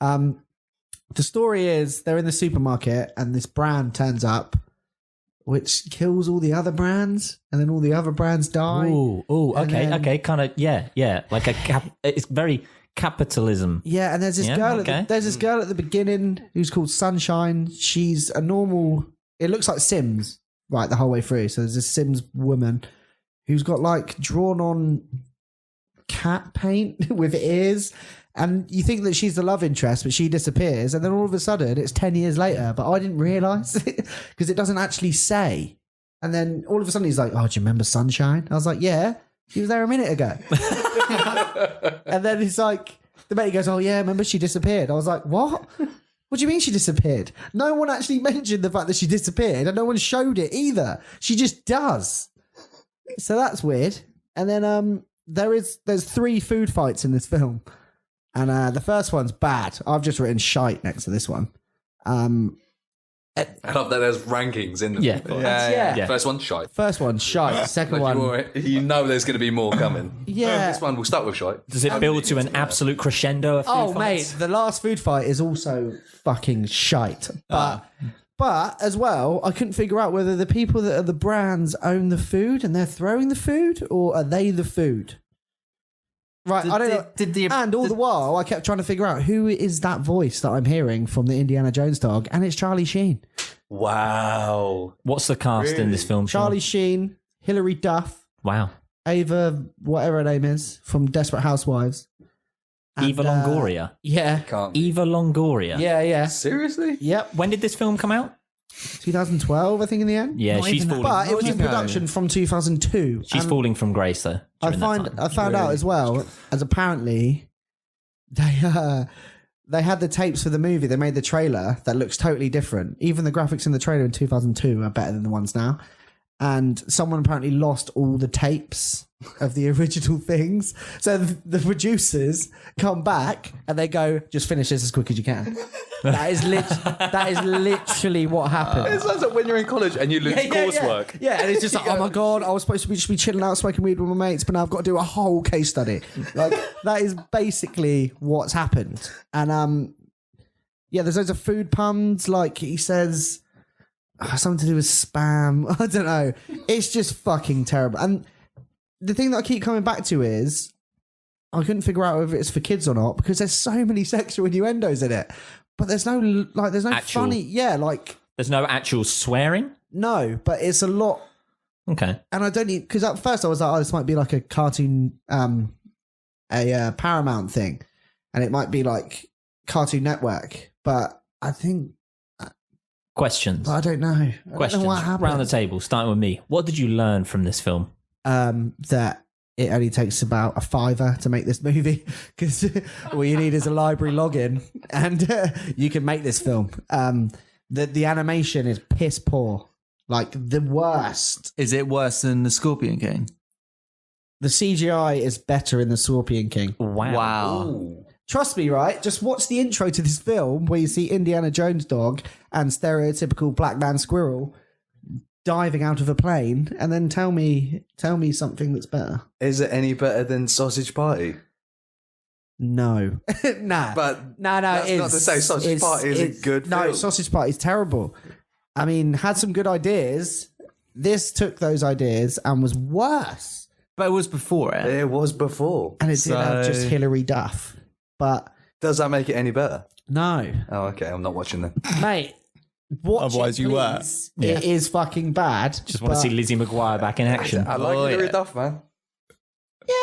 The story is they're in the supermarket and this brand turns up, which kills all the other brands, and then all the other brands die. Okay, kind of, yeah. Like it's very capitalism. Yeah, and there's this girl. There's this girl at the beginning who's called Sunshine. She's a normal. It looks like Sims, right, the whole way through. So there's this Sims woman who's got like drawn on cat paint with ears. And you think that she's the love interest, but she disappears. And then all of a sudden, it's 10 years later. But I didn't realise because it doesn't actually say. And then all of a sudden, he's like, oh, do you remember Sunshine? I was like, yeah, she was there a minute ago. And then he's like, the mate goes, oh, yeah, remember she disappeared? I was like, what? What do you mean she disappeared? No one actually mentioned the fact that she disappeared, and no one showed it either. She just does. So that's weird. And then there's 3 food fights in this film. And the first one's bad. I've just written shite next to this one. I love that there's rankings in the Yeah. First one, shite. First one, shite. Second one, You know there's going to be more coming. Yeah. This one, we'll start with shite. Does it build to an absolute crescendo of food oh fights? mate, the last food fight is also fucking shite. But as well, I couldn't figure out whether the people that are the brands own the food and they're throwing the food, or are they the food? Right, I don't know. And all the while, I kept trying to figure out who is that voice that I'm hearing from the Indiana Jones dog, and it's Charlie Sheen. Wow. What's the cast in this film, Sean? Charlie Sheen, Hilary Duff, Wow. Ava, whatever her name is, from Desperate Housewives. Eva Longoria. Yeah. Can't be. Eva Longoria. Yeah. Seriously? Yep. When did this film come out? 2012, I think, in the end. Yeah, she's falling. But it was in ago. production from 2002. She's And falling from grace, though. I found out as well, as apparently they had the tapes for the movie. They made the trailer that looks totally different. Even the graphics in the trailer in 2002 are better than the ones now. And someone apparently lost all the tapes of the original things. So the producers come back and they go, just finish this as quick as you can. That is literally what happened. It sounds like when you're in college and you lose coursework. Yeah, and it's just like, oh my God, I was supposed to just be chilling out smoking weed with my mates, but now I've got to do a whole case study. Like, that is basically what's happened. And there's loads of food puns. Like, he says something to do with spam. I don't know. It's just fucking terrible. And the thing that I keep coming back to is I couldn't figure out whether it's for kids or not because there's so many sexual innuendos in it. But there's no Actual- funny. Yeah, like, There's no actual swearing? no, but it's a lot. Okay. And I don't need, because at first I was like, oh, this might be like a cartoon, a Paramount thing, and it might be like Cartoon Network, but I think, Questions. but I don't know. I Questions. don't know what happened. Round the table, starting with me. What did you learn from this film? That it only takes about a $5 to make this movie because all you need is a library login and you can make this film. The animation is piss poor, like the worst. Is it worse than the Scorpion King? The CGI is better in the Scorpion King. Wow. Trust me, right? Just watch the intro to this film where you see Indiana Jones dog and stereotypical black man squirrel diving out of a plane, and then tell me something that's better. Is it any better than Sausage Party? No, nah, But no, that's not to say Sausage Party is a good No, film. Sausage Party is terrible. I mean, had some good ideas. This took those ideas and was worse. But it was before it. It was before. And it did have So- just Hilary Duff. But Does that make it any better? no, Oh, okay. I'm not watching them. mate. Watch Otherwise it, you were. please. It is fucking bad. Just want to but- see Lizzie McGuire back in action. I like Oh, Hilary yeah. Duff, man. Yeah.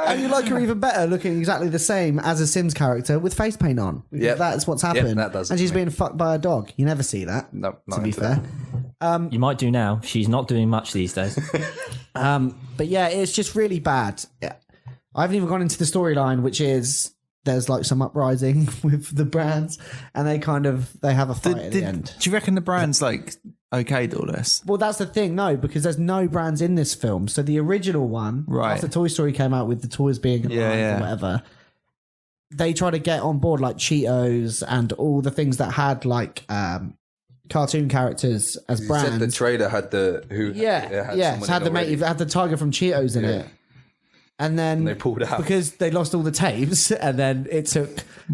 And you like her even better looking exactly the same as a Sims character with face paint on. Because Yep. that's what's happened. that does it and she's to me. being fucked by a dog. You never see that, No, not to be into fair. that. You might do now. She's not doing much these days. But yeah, it's just really bad. Yeah. I haven't even gone into the storyline, which is there's like some uprising with the brands and they have a fight at the end. Do you reckon the brand's like okayed all this? Well, that's the thing, no, because there's no brands in this film. So the original one, Right. after Toy Story came out with the toys being alive Yeah. or whatever, they try to get on board like Cheetos and all the things that had like cartoon characters as You brands. said the trader had the who? Yeah, someone so had in the already. mate, had the tiger from Cheetos in it, and then they pulled out. because they lost all the tapes, and then it took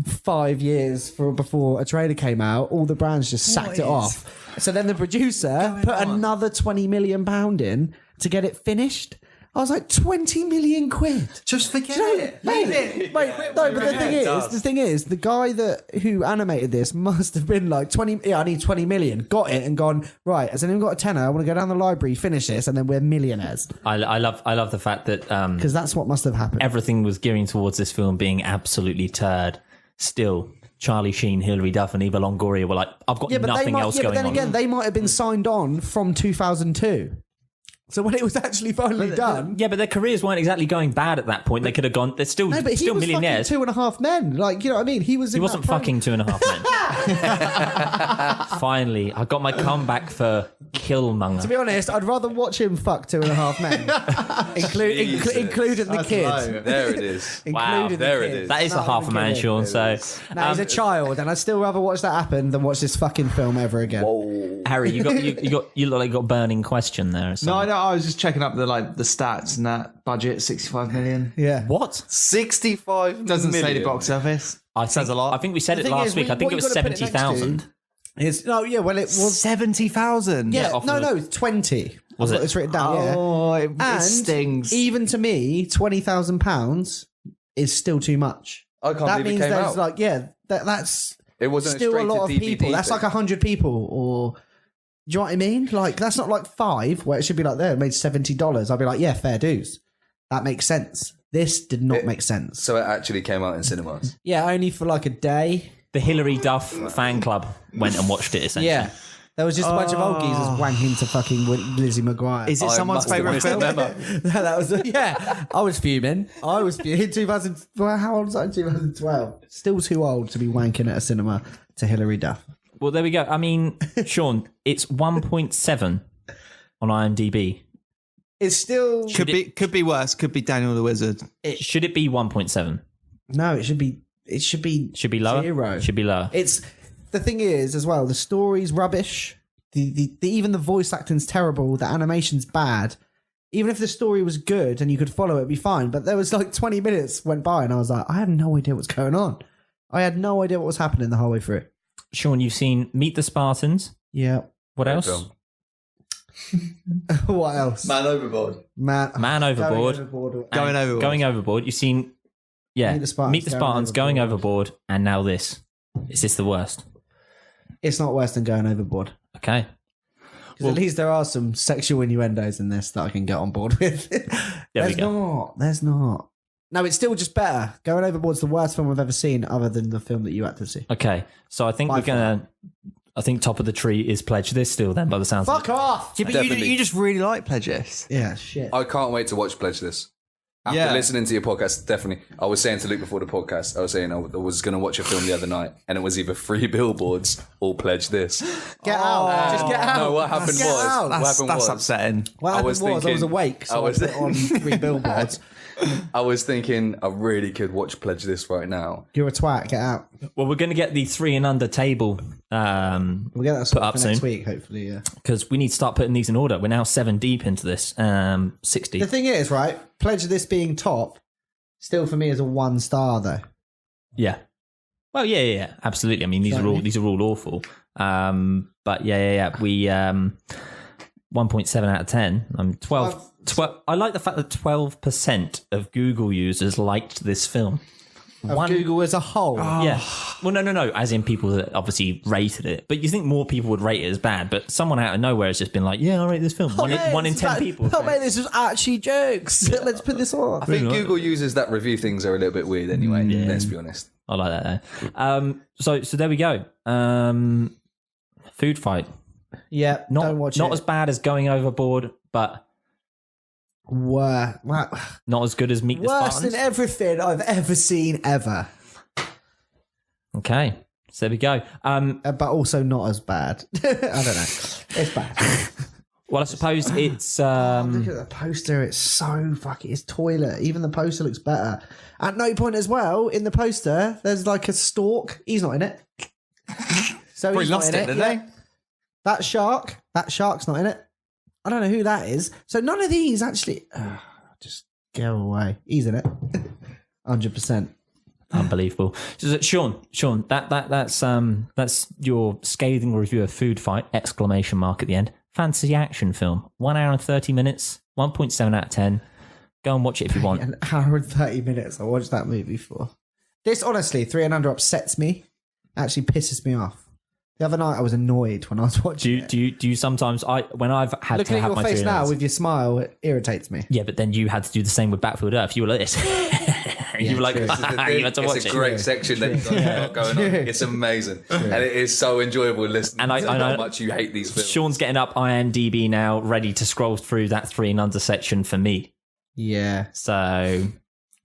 5 years before a trailer came out. All the brands just sacked it off. So then the producer put another £20 million in to get it finished. I was like, 20 million quid. Just forget it. Leave it. Wait, no, but the thing is, the guy who animated this must have been like 20. Yeah, I need 20 million. Got it and gone right. Has anyone got a tenner? I want to go down the library, finish this, and then we're millionaires. I love the fact that Because that's what must have happened. everything was gearing towards this film being absolutely turd. Still, Charlie Sheen, Hilary Duff, and Eva Longoria were like, I've got nothing else but going then on. again, they might have been signed on from 2002. So when it was actually finally done. Yeah, but their careers weren't exactly going bad at that point. They could have gone. They're still No, but he still was millionaires. fucking 2.5 Men. Like, you know what I mean? He was. He wasn't fucking 2.5 men. Finally, I got my comeback for Killmonger. To be honest, I'd rather watch him fuck 2.5 Men, including the kid. There it is. Wow, Including there the it kid. is. That is a Not half a even man, kidding. Sean. So, No, he's a child, and I'd still rather watch that happen than watch this fucking film ever again. Harry, you look like you got a burning question there. Or No, something. I was just checking up the stats and that budget, 65 million. Yeah. What? 65 Doesn't say the million. box office. Says a lot. I think we said The it thing last is, week. I think what it was you gotta put it next to 70,000. Well, it was. 70,000. Yeah, off no, of no, 20. Was I've got it? this written down. Yeah. Oh, it And stings. even to me, £20,000 is still too much. I can't That believe it means came there's out. that's It wasn't still a straight lot to of DVD people. That's thing. like 100 people, or do you know what I mean? Like, that's not like 5 where it should be like, there, it made $70. I'd be like, yeah, fair dues. That makes sense. This did not make sense. So it actually came out in cinemas. Yeah, only for like a day. The Hilary Duff fan club went and watched it, essentially. Yeah. There was just a bunch of old geezers wanking to fucking Lizzie McGuire. Is it someone's favourite film? That was I was fuming. In 2000. Well, how old was I in 2012? Still too old to be wanking at a cinema to Hilary Duff. Well, there we go. I mean, Sean, it's 1.7 on IMDb. It's still Could be worse. Could be Daniel the Wizard. Should it be 1.7? no. It should be Lower? 0. Should be lower. It's the thing is as well. The story's rubbish. The even the voice acting's terrible. The animation's bad. Even if the story was good and you could follow it, it'd be fine. But there was like 20 minutes went by and I was like, I have no idea what's going on. I had no idea what was happening the whole way through. Sean, you've seen Meet the Spartans. Yeah. What else? Film. What else? Man Overboard. Man Overboard. Going Overboard. You've seen, Meet the Spartans, Going Overboard, and now this. Is this the worst? It's not worse than Going Overboard. Okay. Because at least there are some sexual innuendos in this that I can get on board with. There's not. No, it's still just better. Going Overboard's the worst film I've ever seen, other than the film that you had to see. Okay. So I think I think top of the tree is Pledge This still then, by the sounds of it. Fuck off! Yeah, but you just really like Pledge This. Yeah, shit. I can't wait to watch Pledge This. After listening to your podcast, definitely. I was saying to Luke before the podcast, I was saying I was going to watch a film the other night, and it was either 3 Billboards or Pledge This. Get out. Just get out. No, what happened That's upsetting. What happened I was awake, so I was on 3 Billboards. I was thinking I really could watch Pledge This right now. You're a twat. Get out. Well, we're going to get the 3 and under table We'll get that put up for next soon. week, hopefully, yeah. Because we need to start putting these in order. We're now 7 deep into this. 6 deep. The thing is, right, Pledge of This being top, still for me is a 1 star, though. Yeah. Well, yeah, absolutely. I mean, these are all awful. But yeah. We 1.7 out of 10. 12. I like the fact that 12% of Google users liked this film. Google as a whole. Yeah. Well, no. As in people that obviously rated it. But you think more people would rate it as bad. But someone out of nowhere has just been like, yeah, I'll rate this film. One in 10 people. Oh, mate, this was actually jokes. Let's put this on. I think Google users that review things are a little bit weird anyway. Let's be honest. I like that though. So there we go. Food Fight. Yeah, don't watch it. Not as bad as Going Overboard, but not as good as Meet the Worse Spartans. than everything I've ever seen ever. Okay, so there we go. But also not as bad. I don't know. It's bad. Well, I suppose it's. Look at the poster. It's so fucking. It's toilet. Even the poster looks better. At no point as well in the poster, there's like a stork. He's not in it. So Probably he's not lost in it, it. did Yeah. they? That shark's not in it. I don't know who that is. So none of these actually. Just go away. He's in it. 100%. Unbelievable. So, Sean, that's your scathing review of Food Fight! ! At the end. Fantasy action film. 1 hour and 30 minutes. 1.7 out of 10. Go and watch it if you want. An hour and 30 minutes. I watched that movie for. This honestly, 3 and under upsets me. Actually pisses me off. The other night I was annoyed when I was watching it. Do you sometimes when I've had Looking to have at my your face 3 now hours, with your smile, it irritates me. yeah, but then you had to do the same with Battlefield Earth. You were like this. You were like, true. you had to watch It's a it. great section that you've got going on. It's amazing. And it is so enjoyable listening And I to know how much you hate these films. Sean's getting up IMDb now, ready to scroll through that 3 and under section for me. Yeah. So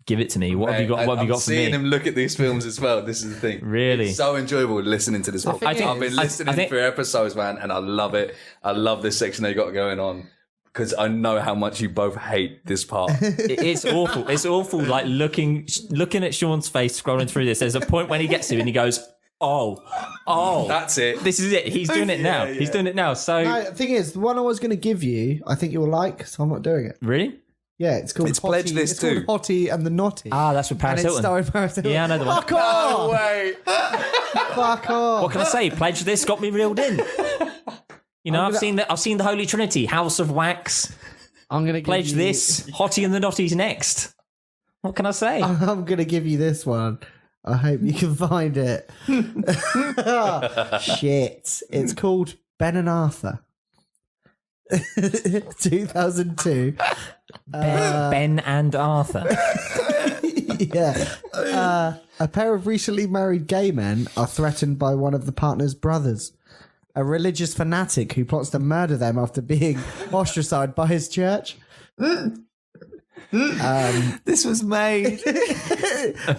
give it to me. What have you got? What have you got for me? Seeing him look at these films as well. This is the thing. Really? It's so enjoyable listening to this. think I've it been is. listening for episodes, man, and I love it. I love this section they got going on because I know how much you both hate this part. It's awful. It's awful. Like looking at Sean's face, scrolling through this. There's a point when he gets to it and he goes, "Oh, That's it. this is it. He's doing it now. He's doing it now." So No, the thing is, the one I was going to give you, I think you'll like, so I'm not doing it. really? Yeah, it's called It's Pledge This it's too. called Hottie and the Naughty. Ah, that's with and Paris it's Hilton. starring Paris Hilton. Yeah, I know the one. Fuck off! Wait. Fuck off! What can I say? Pledge This got me reeled in. You know, I've seen the Holy Trinity, House of Wax. I'm going to Pledge This, Hottie and the Naughty's next. What can I say? I'm going to give you this one. I hope you can find it. Shit. It's called Ben and Arthur. 2002. Ben and Arthur. Yeah. A pair of recently married gay men are threatened by one of the partner's brothers, a religious fanatic who plots to murder them after being ostracized by his church. This was made.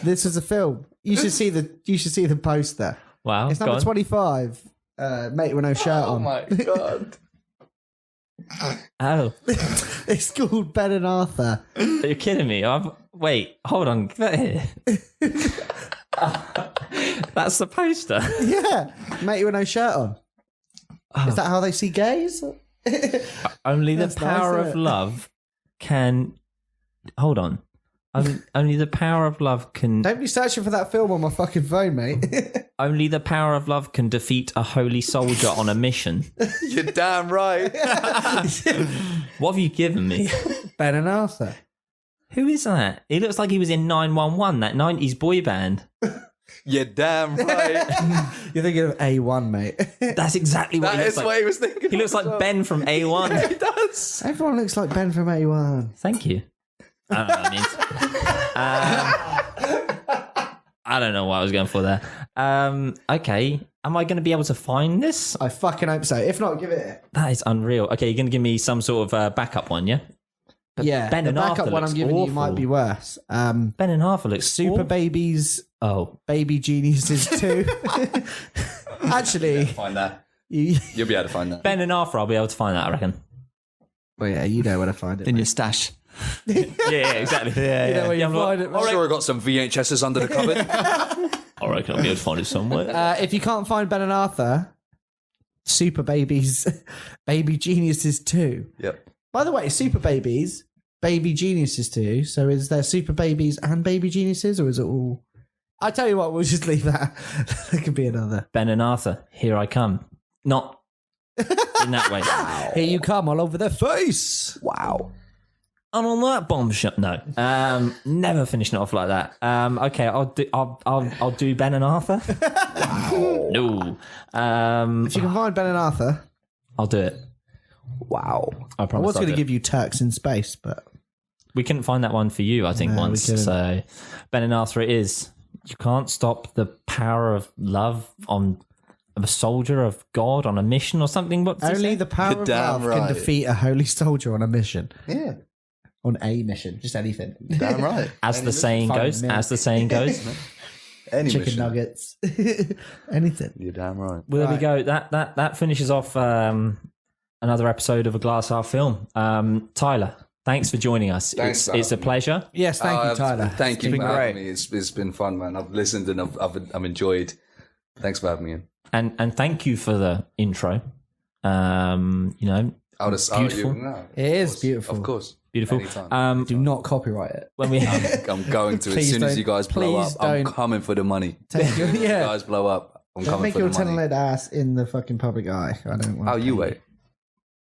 This is a film. You should see the poster. Wow. It's go number on. 25. Mate with no shirt on. my God. Oh, It's called Ben and Arthur. are you kidding me? Wait, hold on. Get that here. That's the poster. Yeah, mate with no shirt on. Is that how they see gays? Only the That's power nice, of isn't it? love can. Hold on. Only the power of love can. Don't be searching for that film on my fucking phone, mate. Only the power of love can defeat a holy soldier on a mission. You're damn right. What have you given me? Ben and Arthur. Who is that? He looks like he was in 911, that 90s boy band. You're damn right. You're thinking of A1, mate. That's exactly what That he looks is like. what he was thinking. He looks like Ben from A1. He does. Everyone looks like Ben from A1. Thank you. I don't know what that means. I don't know what I was going for there. Okay. Am I going to be able to find this? I fucking hope so. If not, give it here. That is unreal. Okay, you're going to give me some sort of backup one, yeah? But Yeah, Ben the and backup Arthur one I'm looks giving you might awful. be worse. Ben and Arthur looks Super awful. Babies, Oh. Baby Geniuses 2. Actually, Find that. you, You'll be able to find that. Ben and Arthur, I'll be able to find that, I reckon. well, yeah, you know where to find it. In mate. your stash. Yeah, exactly. You know where you I'm find like, it. I'm mate. sure I got some VHSs under the cupboard. I reckon I'll be able to find it somewhere. If you can't find Ben and Arthur, Super Babies, Baby Geniuses 2. Yep. By the way, Super Babies, Baby Geniuses 2. So is there Super Babies and Baby Geniuses, or is it all? I tell you what, we'll just leave that. There could be another. Ben and Arthur, here I come. Not in that way. Here you come, all over their face. Wow. And on that bombshell, no, never finishing it off like that. Okay, I'll do Ben and Arthur. Wow. No, If you can find Ben and Arthur, I'll do it. wow. I I promise. was I'll going to do it. give you Turks in Space, but We couldn't find that one for you, I think, No, we once. couldn't. So, Ben and Arthur, it is. You can't stop the power of love of a soldier of God on a mission or something. What's it only say? the power You're of damn love can right. defeat a holy soldier on a mission. Yeah. On a mission, just anything. Damn right. As the saying Fun goes. milk. As the saying goes. Any Chicken mission. nuggets, anything. You're damn right. Well, there we Right. go. That finishes off another episode of A Glass Half Film. Tyler, thanks for joining us. Thanks, It's a pleasure. Yes, thank you, Tyler. Thank you been for great. having me. It's been fun, man. I've listened and I've enjoyed. Thanks for having me in. And thank you for the intro. You know, Beautiful. It is beautiful. Of course. beautiful. Anytime. Do not copyright it. When we I'm going to. As Please soon as don't- you guys blow please up, I'm don't. coming for the money. Take your, If you yeah. guys blow up, I'm Don't coming make for your the money. talent ass in the fucking public eye. I don't want. Oh, you wait.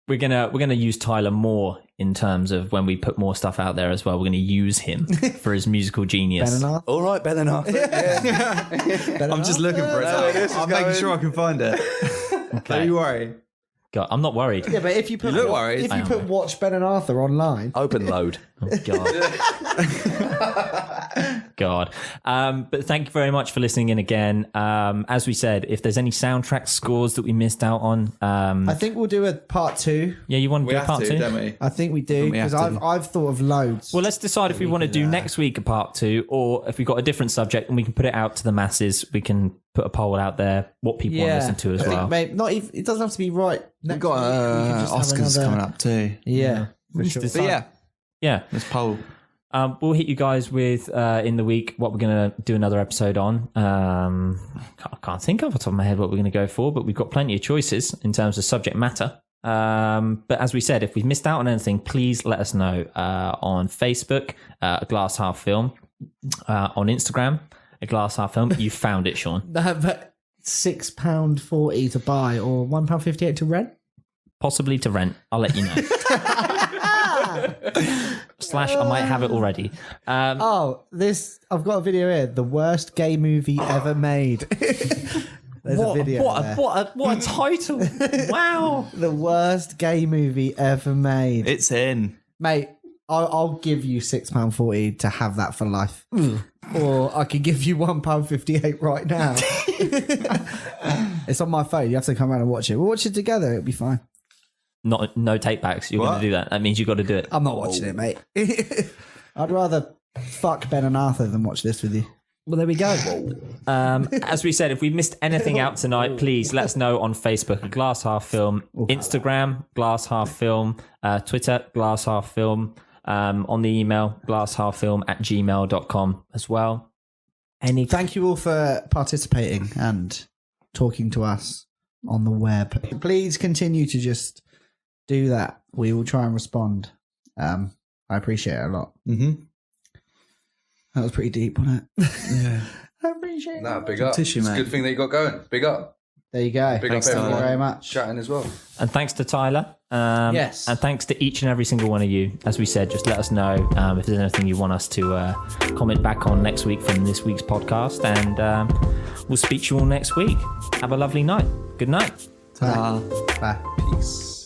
we're gonna use Tyler more in terms of when we put more stuff out there as well. We're gonna use him for his musical genius. Ben and Arthur. All right, better enough. Yeah. I'm just looking for it. No, this is I'm making going- sure I can find it. Don't you worry. God, I'm not worried. Yeah, but if you put You look worried. if I you am put worried. watch Ben and Arthur online, Open load. Oh, God. But thank you very much for listening in again. As we said, if there's any soundtrack scores that we missed out on, I think we'll do a part 2. yeah, you want to We do a have part to, 2? don't we? I think we do We have because to. I've thought of loads. Well, let's decide if we want to do next week a part 2, or if we've got a different subject and we can put it out to the masses. We can put a poll out there what people want to listen to as I think well. maybe not even. It doesn't have to be right. We've got Oscars coming up too. Yeah, for sure. But yeah, Yeah. let's poll. We'll hit you guys with in the week what we're going to do another episode on. I can't think off the top of my head what we're going to go for, but we've got plenty of choices in terms of subject matter. But as we said, if we've missed out on anything, please let us know on Facebook, A Glass Half Film, on Instagram, A Glass Half Film. You found it, Sean. But £6.40 to buy or £1.58 to rent. Possibly to rent. I'll let you know. / I might have it already. Oh, I've got a video here. The worst gay movie ever made. There's a video there. What a title! Wow. The worst gay movie ever made. It's in. Mate, I'll give you £6.40 to have that for life. Or I could give you £1.58 right now. It's on my phone. You have to come around and watch it. We'll watch it together. It'll be fine. No take backs. You're going to do that. That means you've got to do it. I'm not watching it, mate. I'd rather fuck Ben and Arthur than watch this with you. Well, there we go. As we said, if we've missed anything out tonight, please let us know on Facebook, Glass Half Film, Instagram, Glass Half Film, Twitter, Glass Half Film, on the email, glasshalffilm@gmail.com as well. Thank you all for participating and talking to us on the web. Please continue to just do that. We will try and respond. I appreciate it a lot. Mm-hmm. That was pretty deep, wasn't it? Yeah. I appreciate it. Nah, big up. Tissue, It's a mate. good thing that you got going. Big up. There you go. Big Thanks up to you everyone. very much. Chatting as well. And thanks to Tyler. Yes. And thanks to each and every single one of you. As we said, just let us know if there's anything you want us to comment back on next week from this week's podcast. And we'll speak to you all next week. Have a lovely night. Good night. Ta-da. Bye. Peace.